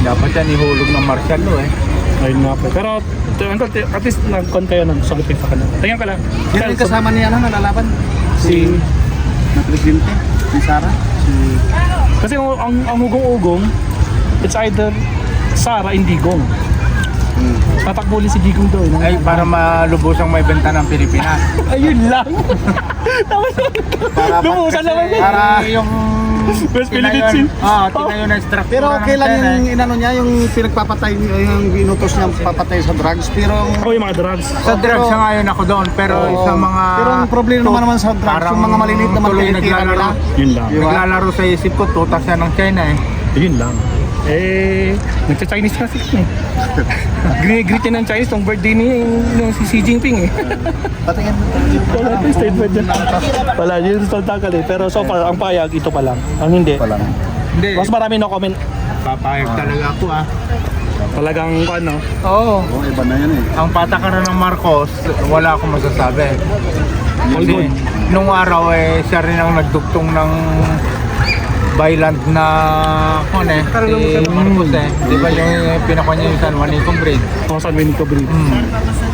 Dapat yan ihulog ng Marcialo eh. Ayun nga po. Pero at least nag-con kayo ng sagot kayo sa kanila. Tingnan ka lang. sino yung kasama niya na lalaban? Si... Na presidente, si Sara. Kasi ang hugong-ugong, it's either Sara and Digong. Tatakbo ulit si Digong daw. Ay, para malubusang may benta ng Pilipinas. Ayun lang. Tapos lumusan naman yun. Para yung... West Philippines. tinayo na structure. Pero okay lang yung inano niya, yung pinagpapatay, yung inutos niya papatay sa drugs. Pero Ako yung mga drugs. Sa drugs sa ngayon ako doon, pero sa mga... Pero ang problema naman sa drugs, yung mga maliliit na tuloy magkikitira nila. Yun lang. Naglalaro sa isip ko, tutas yan ng China eh. Yun lang. Nagsa-Chinese kasi yun eh. Grinigreet niya ng Chinese tong birthday ni si Xi Jinping eh. Patingin. Wala yung statement dyan. Wala, yun yung tangkal eh. Pero so far, ang payag, ito pa lang. Ang hindi. Hindi. Mas marami no comment. Papayag talaga ako ah. Talagang ano. Oo. Oh, iba na yan eh. Ang patakaran ng Marcos, wala akong masasabi. All good. Nung araw eh, siya rin ang nagduktong ng Byland na si Marcos eh. Di ba yung pinakwa niya yung San Juanico Bridge? O San Juanico Bridge.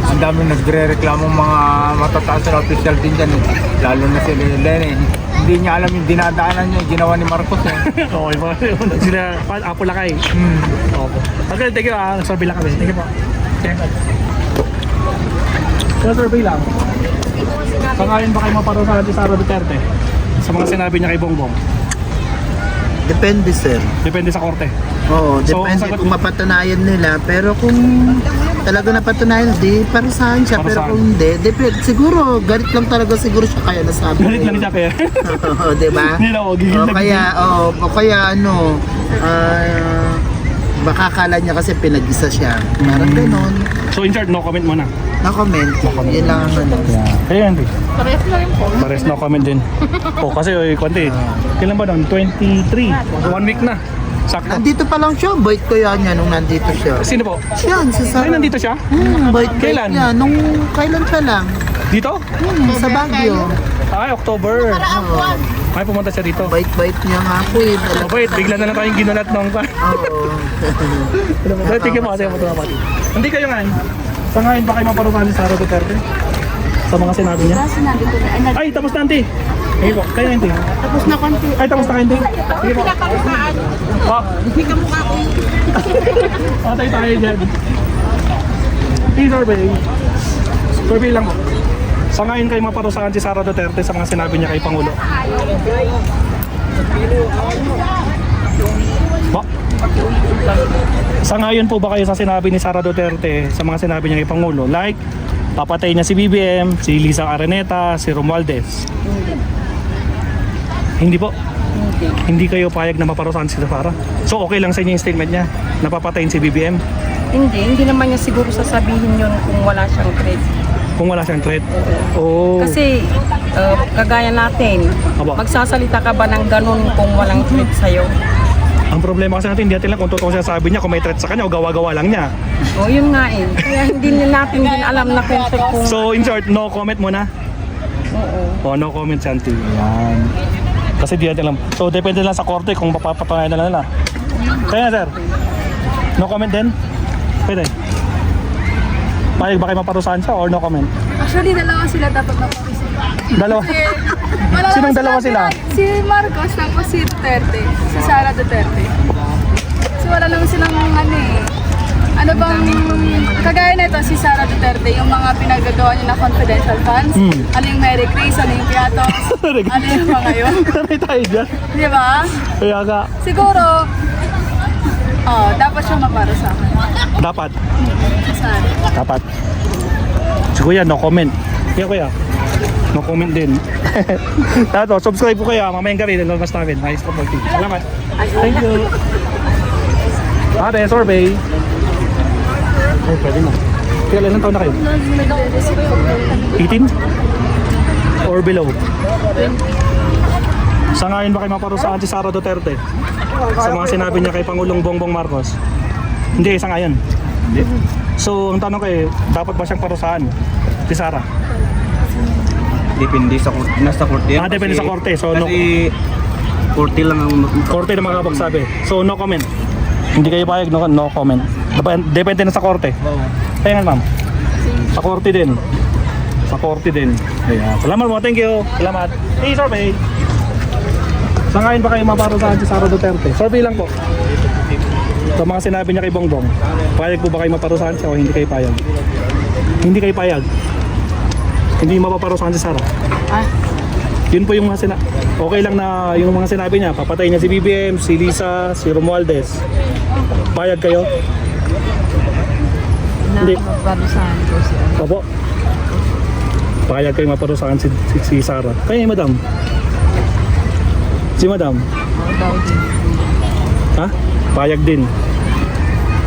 Ang dami nagre-reklamong mga matataas na official din dyan eh. Lalo na si Lenin. Hindi niya alam yung dinadaanan niya, yung ginawa ni Marcos eh. Okay pa. Sila, Apo Lakay. Opo. Okay, thank you ah. Nag-survey lang kami. Thank you po. Nag-survey lang. Sangayon ba kayo maparusahan si Sara Duterte sa mga sinabi niya kay Bongbong? Depende, sir. Depende sa korte. Oo, So, depende sagot- kung mapatunayan nila. Pero kung talaga napatunayan, di parusahan siya. Pero Parusahan. kung hindi, siguro, galit lang talaga siguro siya kaya nasabi. Galit lang siya kaya. Oo, di ba? Hindi na, O kaya, ano, baka akala niya kasi pinag-isa siya. Parang ganon. So in short, no comment mo na. No comment. Yun lang ang ano. Kaya hindi. Parehas na rin po. Pares no comment din. Kasi konti. Kailan ba doon? 23. 1 week na. Sakto. Nandito pa lang siya. Bait ko yan nung nandito siya. Sino po? Yan, si Ay, Sarah. nandito siya? Bait Kailan? niya. Nung kailan pa lang. Dito? Sa Baguio. Ay, October. Oo. Ay, pumunta siya dito. Bait-bait niya nga po eh. Wait, bigla na lang tayong ginulat nung pa. Oo. Tingin mo kasi ako ito. Hindi kayo nga. Sa ngayon ba kayo maparusahan ni Sara Duterte? Sa mga sinabi niya? Sinabi ko na. Ay, tapos na, auntie. Sige po, kayo auntie. Tapos na konti. Ay, tapos na, auntie. Sige po. Oh. Hindi ka mukha ko. Patay tayo dyan. Survey. Survey lang po. Sa ngayon kayo maparusahan si Sara Duterte sa mga sinabi niya kay Pangulo? Po? Sa ngayon po ba kayo sa sinabi ni Sara Duterte sa mga sinabi niya kay Pangulo? Like, papatay niya si BBM, si Liza Araneta, si Romualdez. Hindi po? Hindi kayo payag na maparusahan si Sara? So okay lang sa inyo yung statement niya? Napapatayin si BBM? Hindi naman niya siguro sasabihin yun kung wala siyang threat. Kung wala siyang threat? Oh. Kasi kagaya natin, Aba. magsasalita ka ba ng ganun kung walang threat sa'yo? Ang problema kasi natin, hindi natin lang kung totoo siya sabi niya, kung may threat sa kanya o gawa-gawa lang niya. O yun nga eh. Kaya hindi natin din alam na kung kung... So in short, no comment muna? Oo. O no comment si auntie. Yan. Kasi di natin alam. So depende lang sa korte kung papapatayan na nila. Kaya sir, no comment din? Pwede. Payag ba kayo maparusahan siya or no comment? Actually, dalawa sila dapat naparusahan. Dalawa? Sinong dalawa sila? Si Marcos, tapos si Duterte. Si Sara Duterte. So wala naman silang ano eh. Ano bang, kagaya na ito, si Sara Duterte, yung mga pinagagawa niya na confidential funds, ano yung Mary Grace, ano yung Piatos, ano yung mga yun. Sanay tayo dyan. Di ba? Kaya ka. Siguro, dapat siya maparusahan. Dapat. Sara. Dapat. Si Kuya, no comment. Kaya Kuya, no comment din. Tato, subscribe po kayo. Mamayang gabi, nalabas namin. Nice po po. Salamat. Thank you. Ate, survey. Oh, pwede na. Kaya ilang taon na kayo? 18? Or below? Sa ngayon ba kayo maparusahan si Sara Duterte? Sa mga sinabi niya kay Pangulong Bongbong Marcos? Hindi, sa ngayon. So, ang tanong kayo, dapat ba siyang parusahan? Si Sara? Depende sa nasa korte. Depende sa korte. So, no, Korte lang ang korte na makakapagsabi. So, no comment. Hindi kayo payag, no comment. Depende na sa korte. Kaya nga, ma'am. Sa korte din. Sa korte din. Ayan. Salamat mo. Thank you. Salamat. Hey, survey. Sa ngayon ba kayo maparusahan si Sara Duterte? Survey lang po. Sa mga sinabi niya kay Bongbong, payag po ba kayo maparusahan siya o hindi kayo payag? Hindi kayo payag. Hindi mapaparusahan si Sara. Yun po yung mga okay lang na yung mga sinabi niya, papatay niya si BBM, si Liza, si Romualdez. Payag kayo? Hindi. Maparusahan ko siya. Opo. Payag kayo maparusahan si Sara. Kaya madam? Si madam? Daw din. Ha? Payag din.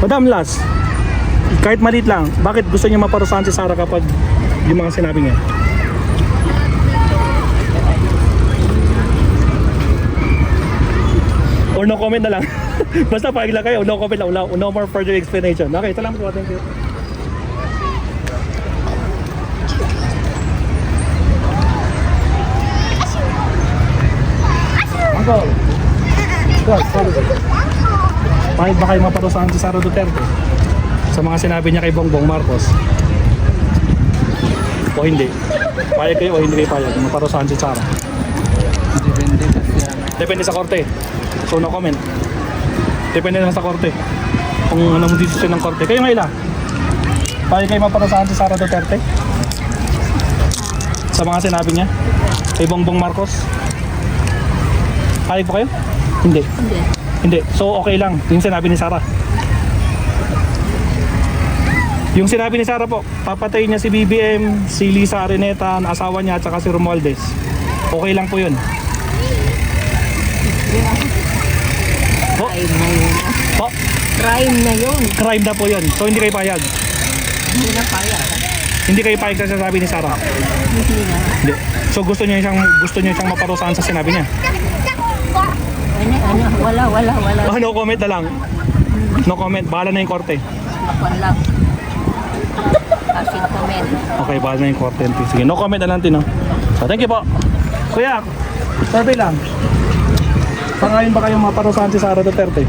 Madam, last. Kahit maliit lang, bakit gusto niya maparusahan si Sara kapag yung mga sinabi niya? Or no comment na lang. Basta payag lang kayo, no comment lang. No more further explanation. Okay, salamat po. Thank you. Uncle. Payag ba kayo maparusahan si Sara Duterte sa mga sinabi niya kay Bongbong Marcos? O hindi? Payag kayo o hindi kayo payag maparusahan si Sara? Depende sa korte. So no comment. Depende lang sa korte. Kung anong desisyon ng korte. Kayo nga ila? Payag kayo maparusahan si Sara Duterte sa mga sinabi niya kay Bongbong Marcos? Payag po kayo? Hindi. Hindi. So okay lang yung sinabi ni Sara. Yung sinabi ni Sara po, papatayin niya si BBM, si Liza Araneta, ang asawa niya at saka si Romualdez. Okay lang po yun. Po? Po? Crime na yun. Crime na po yun. So hindi kayo payag. Hindi na kaya. Hindi kayo payag sa sinasabi ni Sarah. Hindi na. Hindi. So gusto niyo siyang maparusahan sa sinabi niya. Wala. Oh, no comment na lang. No comment. Bahala na yung korte. Ako lang. Kasing comment. Okay, bahala na yung korte. Sige, no comment na lang, Tino. So, thank you po. Kuya, survey lang. Sangayon ba kayong maparusahan si Sara Duterte?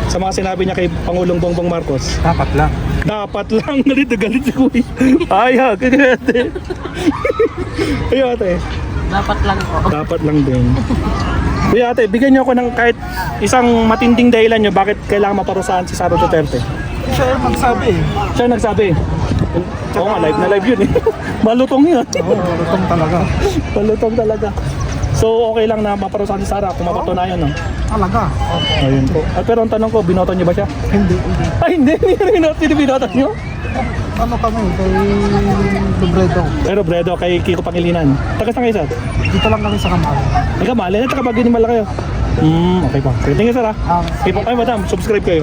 Sa mga sinabi niya kay Pangulong Bongbong Marcos? Dapat lang. Dapat lang. Galit na galit si Kuya. Ay, kagate. Ay, ate. Dapat lang po. Dapat lang din. Kuya ate, bigyan niyo ako ng kahit isang matinding dahilan niyo bakit kailangan maparusahan si Sara Duterte. Siya yung magsabi. Siya nagsabi. Oo nga, live na live yun eh. Malutong yun. Oo, lutong talaga. Malutong talaga. So okay lang na maparusahan si Sara kung mapatunayan, no? Talaga. Ayun po. At pero ang tanong ko, binoto niyo ba siya? Hindi. Ay, hindi. Hindi binoto niyo? Ano kami? Kay Libredo. Pero Bredo, kay Kiko Pangilinan. Tagas na kayo, sir? Dito lang kami sa Kamal. Ay, kamali. At saka bagay kayo. Okay po. Okay, thank you, sir, ha? Okay po. Ay, madam, subscribe kayo.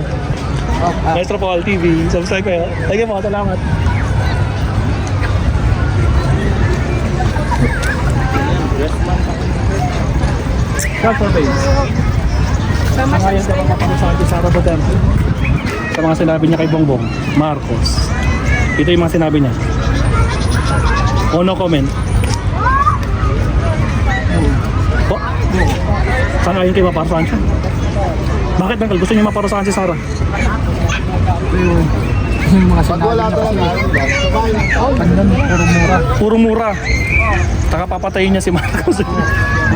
Metropol TV. Subscribe kayo. Thank you po. Salamat. Survey. Sangayon ka mapaparusahan si Sara Duterte sa mga sinabi niya kay Bongbong Marcos. Ito yung mga sinabi niya. O no comment? O? Sangayon kayo maparusahan siya? Bakit, Uncle? Gusto niyo maparusahan si Sara? Yung mga sinabi niya puro mura. Puro mura. Taka papatayin niya si Marcos.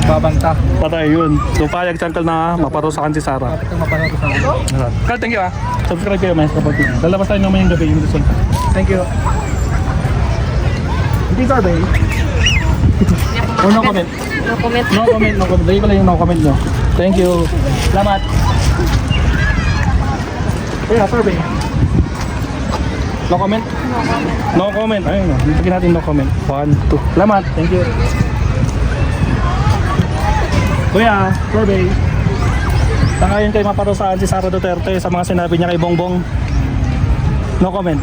Babanta. Patay yun. So payag si Uncle na maparusahan si Sara. Ito mapanood sa akin. Carl, thank you, ha. Subscribe kayo, Maestro Pag TV. Lalabas tayo naman yung gabi yung Luzon. Thank you. Hindi survey. O no comment? No comment. No comment, no comment. Lagi ko lang yung no comment nyo. Thank you. Salamat. Kaya, survey. No comment? No comment. Ayun, no. Bigyan natin no comment. 1, 2. Salamat. Thank you. Kuya, survey. Sangayon kayo maparusahan si Sara Duterte sa mga sinabi niya kay Bongbong? No comment.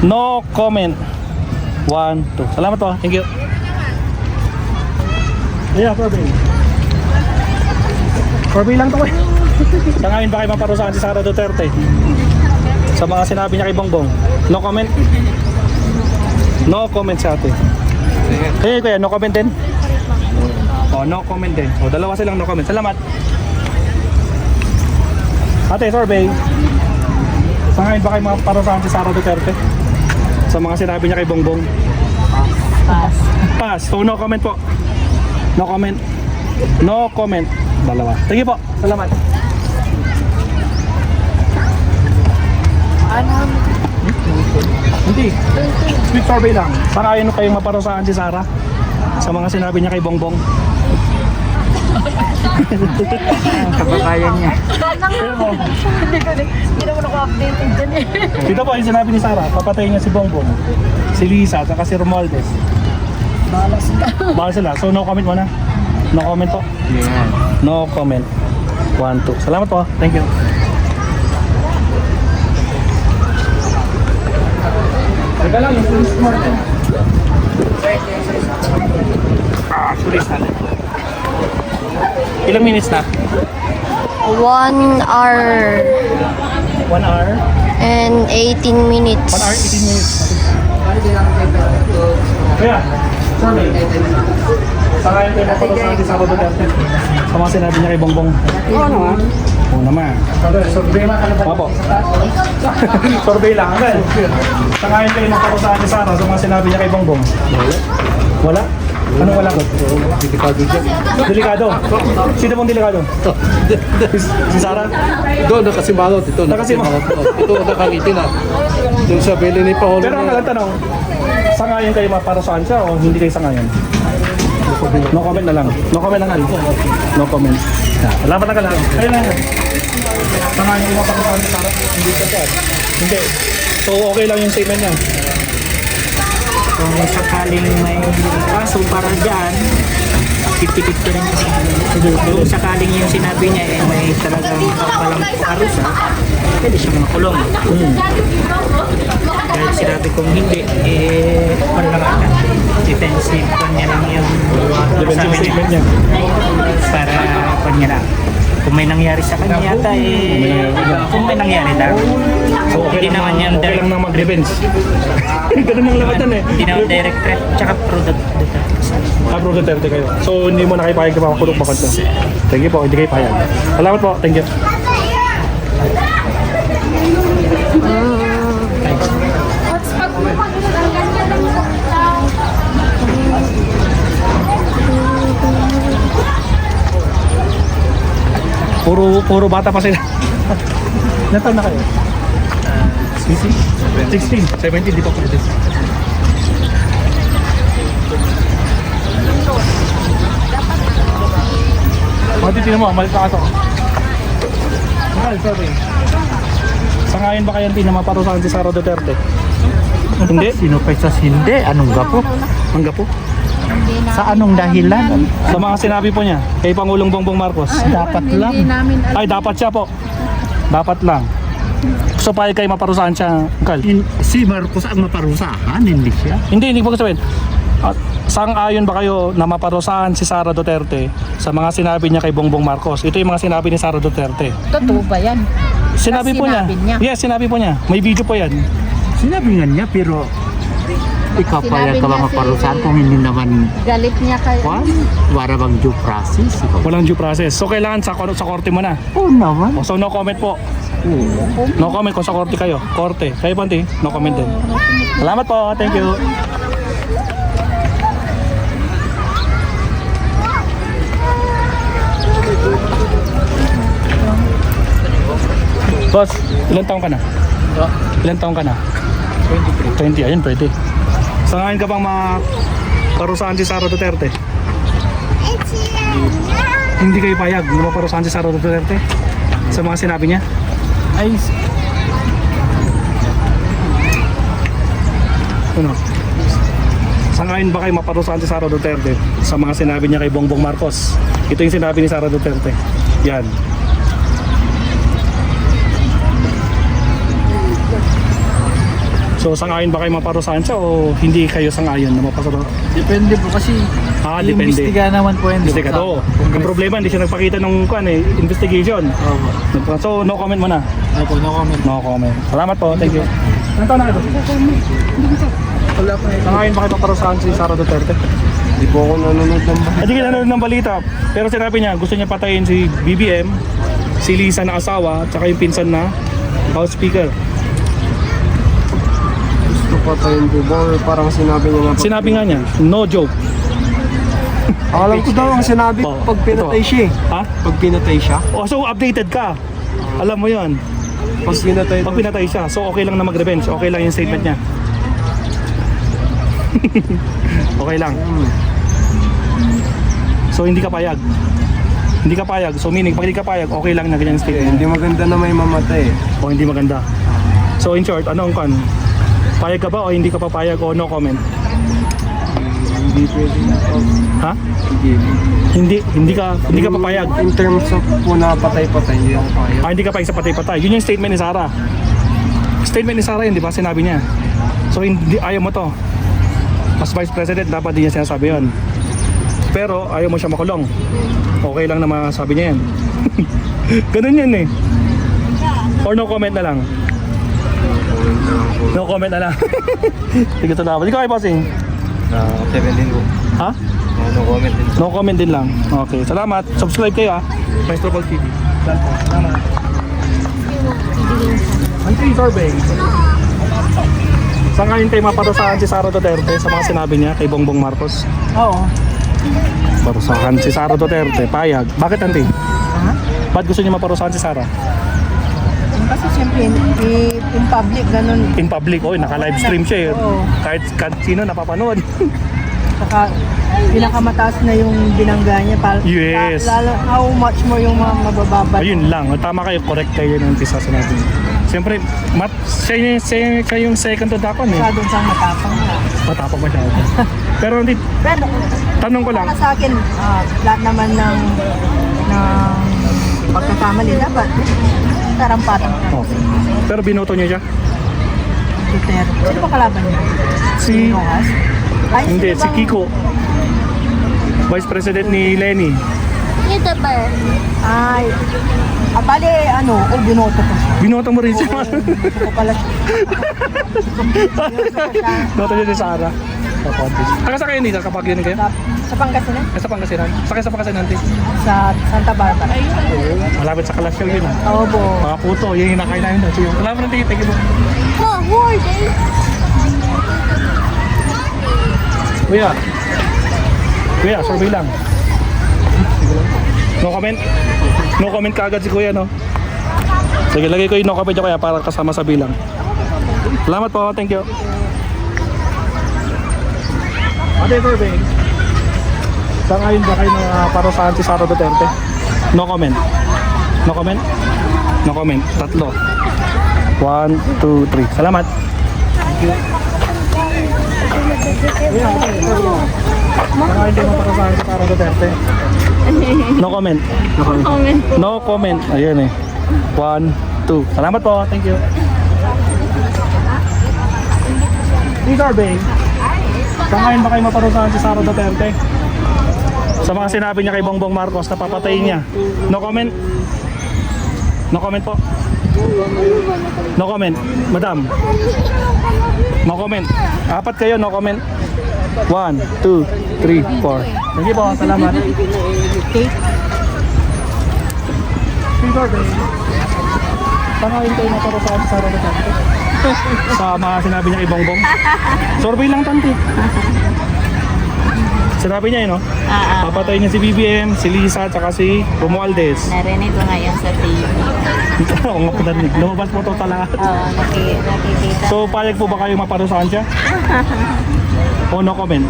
No comment. 1, 2. Salamat po. Thank you. Yeah, survey. Survey lang to eh. Sangayon ba kayo maparusahan si Sara Duterte sa mga sinabi niya kay Bongbong? No comment. No comment sa ate. Hey kuya, no comment din? Oh, no comment din. Oh, dalawa silang no comment. Salamat. Ate, survey. Sangayon ba kayo maparusahan si Sara Duterte sa mga sinabi niya kay Bongbong? Pass. Pass. So no comment po. No comment. No comment. Dalawa. Sige po. Salamat. Hindi. Quick survey lang. Sangayon kayong maparusahan si Sara sa mga sinabi niya kay Bongbong? Kababayan niya. Hindi naman ako updated dyan eh. Dito po yung sinabi ni Sara, papatayin niya si Bongbong, si Lisa, at si Romualdez. Bahala sila. So no comment muna. No comment po. Yeah. No comment. 1, 2. Salamat po. Thank you. Teka lang, yung police martin. Police natin. Ilang minutes na? 1 hour 1 hour? and 18 minutes. 1 hour, 18 minutes. Kaya, survey. Sangayon kayo maparusahan si Sara Duterte sa mga sinabi niya kay Bongbong? Oo naman. Oo naman. Survey lang. Opo. Survey lang. Sangayon kayo maparusahan si Sara sa mga sinabi niya kay Bongbong? Wala? Anong wala ko? Delikado dyan. Delikado? Sino pong delikado? Si Sara? Ito, nakasimalot. Ito, Nakasimalot. Ito, nakangiti na. Yung sa beli ni Paolo. Pero ang nagtanong, sangayon kayo maparusahan siya o hindi kayo sangayon? No comment na lang. No comment lang. No comment. Wala pa na ka lang. Kaya lang. Sangayon kayo maparusahan si Sara? Hindi ka siya. Hindi. So okay lang yung statement niya. Kung sakaling may kaso para dyan, 50-50 rin kasi. Kung sakaling yung sinabi niya may talagang palang parusa, pwede siyang makulong. Dahil sinabi kong hindi, defensive pa niya lang yung Defensive statement niya. para pa niya lang. Kung may nangyari sa kanya yata kung may nangyari lang. So okay Hindi lang, naman yan okay lang na mag-revenge. Ganun ang labatan eh. Hindi naman direct threat, tsaka product. Pro Duterte kayo. So hindi mo na kayo payag na makakulong pa kanto. Thank you po, hindi kayo payag. Salamat po, thank you. Puro bata pa sila. Ilan taon na kayo? 16? 17, di pa pwede. Mati, tinan mo, malit na kaso. Mahal, sorry. Sangayon ba kayo na maparusahan si Sara Duterte? Hindi? Sino pa sa hindi? Anong gapo? Ang gapo? Sa anong dahilan? Sa mga sinabi po niya, kay Pangulong Bongbong Marcos. Dapat lang. Hindi namin alam. Ay, dapat siya po. Dapat lang. So, payag kayo maparusahan siya, Kal? Si Marcos ang maparusahan, hindi siya. Hindi ko sabihin. At sang-ayon ba kayo na maparusahan si Sara Duterte sa mga sinabi niya kay Bongbong Marcos? Ito yung mga sinabi ni Sara Duterte. Totoo ba yan? Sinabi po niya. Sinabi niya. Yes, sinabi po niya. May video po yan. Sinabi nga niya, pero ikaw pa Sinabi ka niya mga parusahan kung hindi naman Galit niya kay... para bang due process. Walang due process. So, kailangan sa korte mo na. Oo naman. So, no comment po. No comment kung sa korte kayo. Korte. Kayo, Panti? No comment din. Salamat po. Thank you. Boss, ilang taong ka na? Ilang taong ka na? 23. 20, ayun pwede. Sangayon ka bang maparusahan si Sara Duterte? Hindi kayo payag na maparusahan si Sara Duterte? Sa mga sinabi niya? Ay, Ano? Sangayon ba kayo maparusahan si Sara Duterte sa mga sinabi niya kay Bongbong Marcos? Ito yung sinabi ni Sara Duterte. Yan. So, sangayon ba kayo maparusahan siya o hindi kayo sangayon na maparusahan? depende po kasi Depende. imbestiga naman po yun. Investiga to. Ang problema, hindi siya nagpakita ng investigation. So, no comment mo na. Opo, no comment. No comment. Salamat po. Thank you. Ilan taon na kayo? Wala po. Sangayon ba kayo maparusahan si Sara Duterte? Hindi po ako nanonood ng Hindi ka nanonood ng balita. Pero sinabi niya, gusto niya patayin si BBM, si Lisa na asawa, at saka yung pinsan na House Speaker. gusto patayin po ba or parang sinabi niya na Sinabi nga niya, no joke. alam ko daw ang sinabi Oh, pag pinatay ito. siya eh. Ha? Pag pinatay siya, Oh, so updated ka. Alam mo yon. pag pinatay Pag pinatay siya, so okay lang na mag-revenge. Okay lang yung statement niya. Okay lang. So hindi ka payag. Hindi ka payag. So meaning, pag hindi ka payag, okay lang na ganyan statement. hindi maganda na may mamatay eh. O hindi maganda. So in short, ano ang kan? Payag ka ba o hindi ka papayag o no comment? Hindi pwede na Ha? Hindi ka papayag. In terms of po na patay-patay, hindi ako kaya. Hindi ka payag sa patay-patay. Yun yung statement ni Sara. Statement ni Sara yun, di ba? Sinabi niya. So hindi, ayaw mo to. As Vice President, dapat din niya sinasabi yun. Pero ayaw mo siya makulong. Okay lang na masabi niya yan. Ganun yan eh. Or no comment na lang. No comment na lang. Sige, salamat. Ikaw ay passing. 17 po. Ha? No comment din. No comment din lang. Okay, salamat. Subscribe kayo ah. Maestro Paul TV. Salamat. Anti survey. Saan ngayon tayo maparusahan si Sara Duterte sa mga sinabi niya kay Bongbong Marcos? Oo. Parusahan si Sara Duterte, payag. Bakit anti? Ba't gusto niya maparusahan si Sara? Kasi siyempre, in public, ganun. In public, naka-live stream siya eh. Oo. Kahit sino napapanood. Saka, pinakamataas na yung binangga niya. Yes. Lalo, how much more yung mga mabababa. Ayun lang, tama kayo, correct kayo ng sa sinabi niya. Siyempre, siya yung second to dakon eh. Masyadong siyang matapang na. Matapang ba siya? Pero hindi, Pero, tanong ko lang, para sa akin, lahat naman ng pagkakamali dapat tarampatan. okay. Pero binoto niyo siya? Duterte. Sino ba kalaban niya? Si, Rojas? Ay, hindi, sino si bang- Kiko. Vice President ni Lenny. Ay, bali, binoto ko siya. Binoto mo rin siya. Binoto ko pala siya. Binoto niyo si Sara. Taga sa kayo hindi, kapag yun kayo? Sa Pangasinan? Sa Pangasinan? Sakay sa Pangasinan din. Sa Santa Barbara. Malapit sa Kalasyaw yun ah. Oo po. Mga puto, yun yung nakain namin doon. So yung kalaban ng tigit, mo. Kuya, survey lang. No comment? No comment ka agad si kuya, no? Sige, lagay ko yung no comment niya kuya para kasama sa bilang. Salamat po, thank you. Ate survey. Sa ngayon ba kayo parusahan si Sara Duterte? No comment. No comment? No comment. Tatlo. 1, 2, 3. Salamat. Thank you. Saka hindi mo parusahan si Sara Duterte. No comment. No comment. No comment. Ayun eh. 1, 2. Salamat po. Thank you. Peter Bay. Sa ngayon ba kayo maparusahan si Sara Duterte? Sa mga sinabi niya kay Bongbong Marcos na papatayin niya. No comment? No comment po? No comment. Madam? No comment. Apat kayo, no comment. 1, 2, 3, 4. Thank you po. Salamat. Peter Bay. Sa ngayon kayo maparusahan si Sara Duterte? Sa mga sinabi niya kay Bongbong? Survey lang tanti. Sinabi niya yun, no? Papatayin niya si BBM, si Lisa, tsaka si Romualdez. Narinig ko ngayon sa TV. Oo nga po narinig. Lumabas po ito sa lahat. Oo, nakikita. So, payag po ba kayo maparusahan siya? O no comment?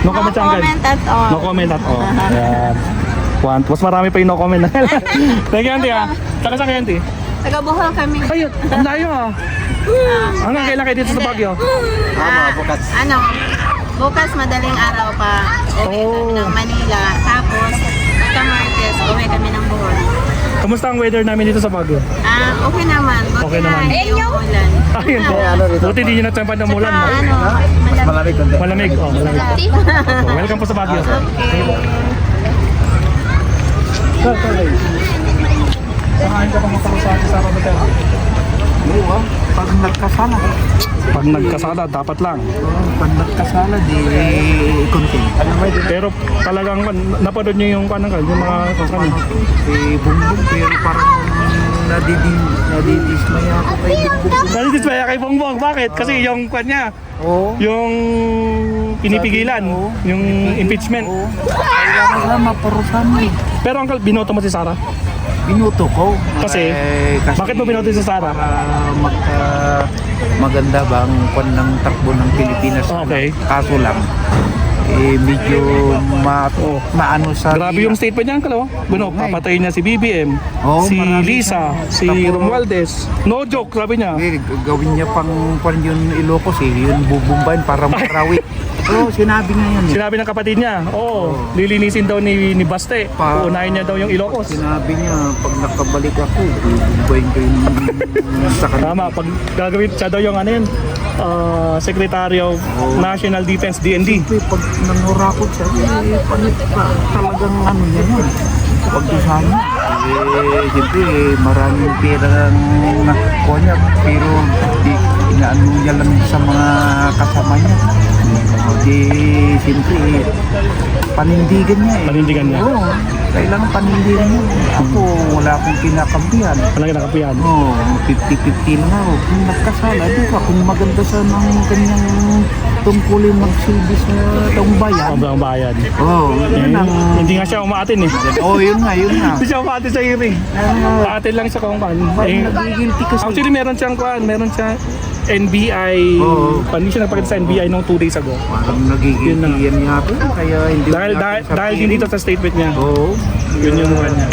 No comment siya agad? Comment at all. No comment at all. Ayan. Mas marami pa yung no comment. Thank you, auntie ha. Saka sa kayo, auntie? Taga-Bohol kami. Ayun, ang layo ah. Hanggang kailan kayo dito sa Baguio? Bukas madaling araw pa. Uwi kami ng Manila. Tapos, pagka-Martes, uwi kami ng Bohol. Kamusta ang weather namin dito sa Baguio? Okay naman. Okay naman. Yung ulan. Ayun po. Buti hindi nyo natsampan ng ulan. No? Malamig konti. Malamig. Oh, malamig. Welcome po sa Baguio. Okay. Saan ka pa maparusahan si Sara Duterte? Oo, pag nagkasala. Pag nagkasala, dapat lang. Pag nagkasala, di konti. Pero talagang napanood nyo yung yung mga kasama. Bumbong, pero parang nadidismaya ako kay Bumbong. Nadidismaya kay Bongbong. Bakit? Kasi yung kanya, yung pinipigilan, yung impeachment. Kailangan lang maparusahan mo. Pero Uncle, binoto mo si Sara? Binuto ko. Kasi bakit mo binoto si Sara? Para maganda ba ang kwan ng takbo ng Pilipinas? Okay. Kaso lang, medyo maano sa... Grabe yung statement niya, Uncle. Papatayin niya si BBM, si Lisa, si Romualdez. No joke, sabi niya. Gawin niya pang kwan yun Ilocos yun bubumbayin para marawi. Oo, sinabi nga yan. Sinabi ng kapatid niya, lilinisin daw ni Baste. Uunahin niya daw yung Ilocos. Sinabi niya, pag nakabalik ako, bubumbayin ko yung sa kanila. Tama, pag gagawin siya daw yung Secretary of National Defense, DND. Siyempre, pag nangurakot siya, talagang niya yun. Pag sana, siyempre, maraming pera ang nakuha niya, pero inaano niya lang sa mga kasama niya. Siyempre, panindigan niya eh. Panindigan niya? Oo, kailangan panindigan niya. Ako, wala akong kinakampihan. Wala kinakapihan? Oo, 50-50 lang ako. Kung nagkasala, di ba? Kung maganda sa mga kanyang tungkulin magsilbi sa taong bayan. Ang bayan. Oo, yun ang... Hindi nga siya umaatin eh. Oo, yun nga. Hindi siya umaatin sa hearing. Aatin lang siya kung kan. Nagigilty kasi. Actually, meron siyang NBI. Hindi siya nagpakita sa NBI nung 2 days ago. Parang nagigilty yan nga po. Kaya hindi dahil hindi to sa statement niya. Oo. Yun yung mukha niya.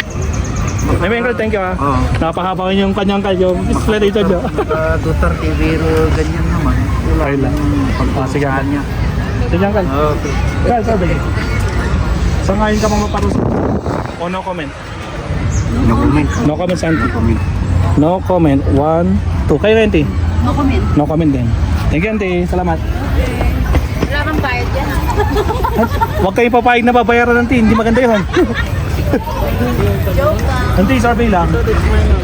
Uncle, thank you ha. Napahaba yung kanyang explanation niya. Duterte, pero ganyan naman. Wala lang. Pagpasaan niya. Tingnan ka. Okay. Kal, sabi. Sa ngayon ka mapaparusahan o no comment? No comment. No comment sa auntie. No comment. 1, 2. Kayo, auntie? No comment. No comment din. Thank you, auntie. Salamat. Wala kang bayad yan. Huwag kayo papayag na babayaran, auntie. Hindi maganda yun. Auntie, survey lang.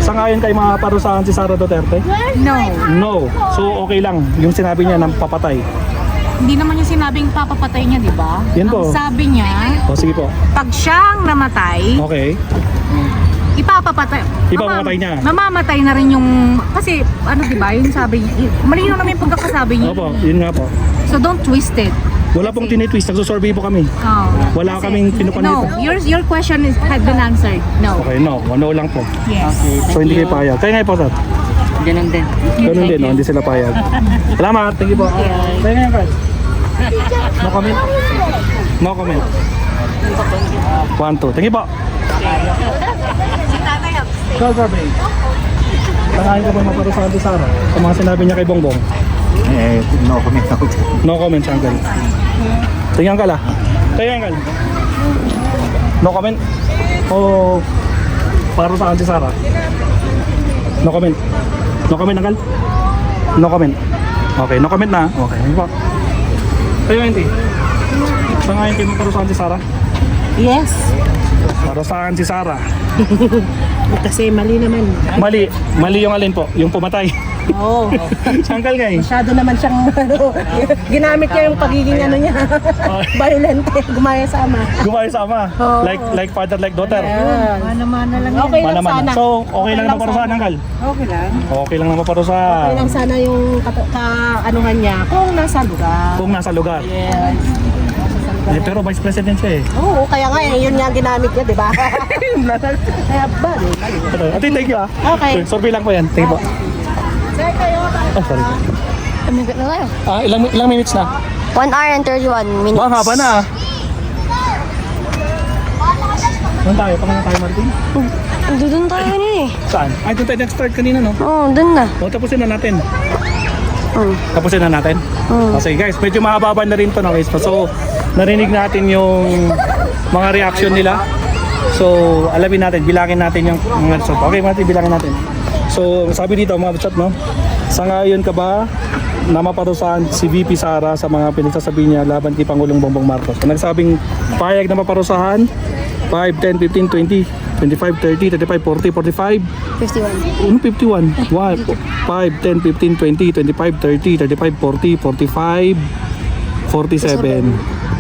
Sa ngayon kayo mapaparusahan si Sara Duterte? No. No. So, okay lang. Yung sinabi niya ng papatay. Hindi naman yung sinabing papapatay niya, di ba? Yan po. Ang sabi niya, O, sige po. pag siyang namatay, Okay. ipapapatay. Ipapapatay niya. Mamamatay na rin yung, kasi ano di ba, yung sabi niya, malinaw naman yung pagkakasabi niya. Opo, yun nga po. So don't twist it. Wala pong tinitwist. Nagsusurvey po kami. Oh. Wala kaming pinupanito. No, your question is had been answered. No. Okay, no. No lang po. Yes. So, hindi kayo payag. Kaya nga po, sir. Ganun din. Ganun din, no? Hindi sila payag. Salamat. Thank you po. Kaya nga, Carl. No comment? No comment. 1, 2. Thank you po. Carl, survey. Tangahin ka ba maparusahan si Sara sa mga sinabi niya kay Bongbong? No comment. No comment, Uncle. Tingnan ka la. Tingnan ka. No comment? O parusahan si Sara? No comment. No comment, Uncle? No comment. Okay, no comment na. Okay, ano pa? Tayo, Auntie. Tangahin kayo maparusahan si Sara? Yes. Parusahan si Sara. Kasi mali naman. Mali. Mali yung alin po? Yung pumatay. Oo. Sangkal nga eh. Masyado naman siyang ginamit niya yung pagiging ano niya. Violent. Gumaya sa ama. Gumaya sa ama. Oo. Like father, like daughter. Mana-mana lang yan. Okay lang Mana-mana. sana. So, okay lang na maparusahan, Uncle? Okay lang. Okay lang na maparusahan. Okay lang sana yung anuhan niya kung nasa lugar. Kung nasa lugar. Yes. Eh, pero vice president siya eh. Oo, kaya nga yun nga ang ginamit niya, di ba? Kaya ba? Ate, thank you ah. Okay. Survey lang po yan. Thank you po. Sir, kayo. Oh, sorry. Amigot na tayo. Ilang minutes na? 1 hour and 31 minutes. Ang haba na ah. Saan tayo? Pangalan tayo, Martin? Doon tayo na eh. Saan? Ay, doon tayo nag-start kanina, no? Oo, doon na. O, tapusin na natin. Tapusin na natin? Kasi guys, medyo mahaba na rin to na guys. So, narinig natin yung mga reaction nila. So, alamin natin, bilangin natin yung mga result. Okay, Martin, bilangin natin. So, sabi dito, mga chat, no? Sa ngayon ka ba na maparusahan si VP Sara sa mga pinagsasabi niya laban kay Pangulong Bongbong Marcos? Kung nagsabing payag na maparusahan, 5, 10, 15, 20, 25, 30, 35, 40, 45, 51. 51. 1, 5, 10, 15, 20, 25, 30, 35, 40, 45, 47.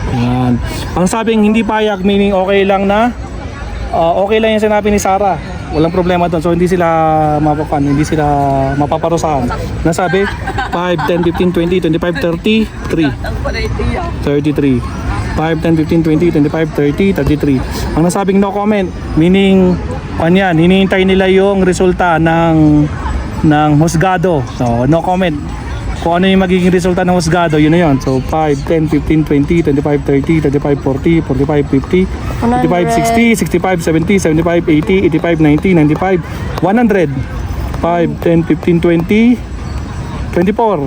Yan. Ang sabing hindi payag, meaning okay lang na okay lang yung sinabi ni Sara. Walang problema doon. So hindi sila hindi sila mapaparusahan. Nasabi 5, 10, 15, 20, 25, 30, 3. 33. 5, 10, 15, 20, 25, 30, 33. Ang nasabing no comment, meaning kanyan, hinihintay nila yung resulta ng husgado. So no comment. Kung ano yung magiging resulta ng husgado, yun na yun. So 5, 10, 15, 20, 25, 30, 35, 40, 45, 50, 55, 60, 65, 70, 75, 80, 85, 90, 95, 100. 5, 10, 15, 20, 24.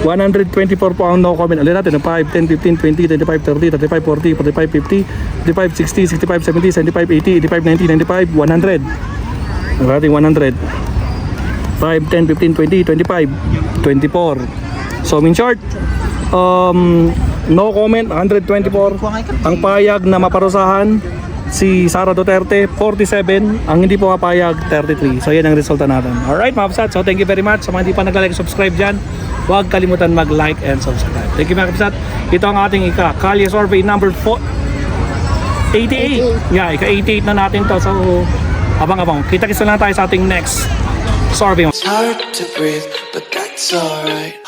124 po ang no comment. Alin natin, 5, 10, 15, 20, 25, 30, 35, 40, 45, 50, 55, 60, 65, 70, 75, 80, 85, 90, 95, 100. Alin natin, 100. 5, 10, 15, 20, 25, 24. So in short, no comment, 124 ang payag na maparusahan si Sara Duterte, 47 ang hindi po mapayag, 33. So yan ang resulta natin. Alright mga kapsat, so thank you very much. Sa mga hindi pa nag-like, subscribe dyan, huwag kalimutan mag-like and subscribe. Thank you mga kapsat. Ito ang ating Kalye survey number 88. Yeah, ika-88 na natin to. So abang-abang, kita-kita lang tayo sa ating next survey. It's hard to breathe, but that's alright.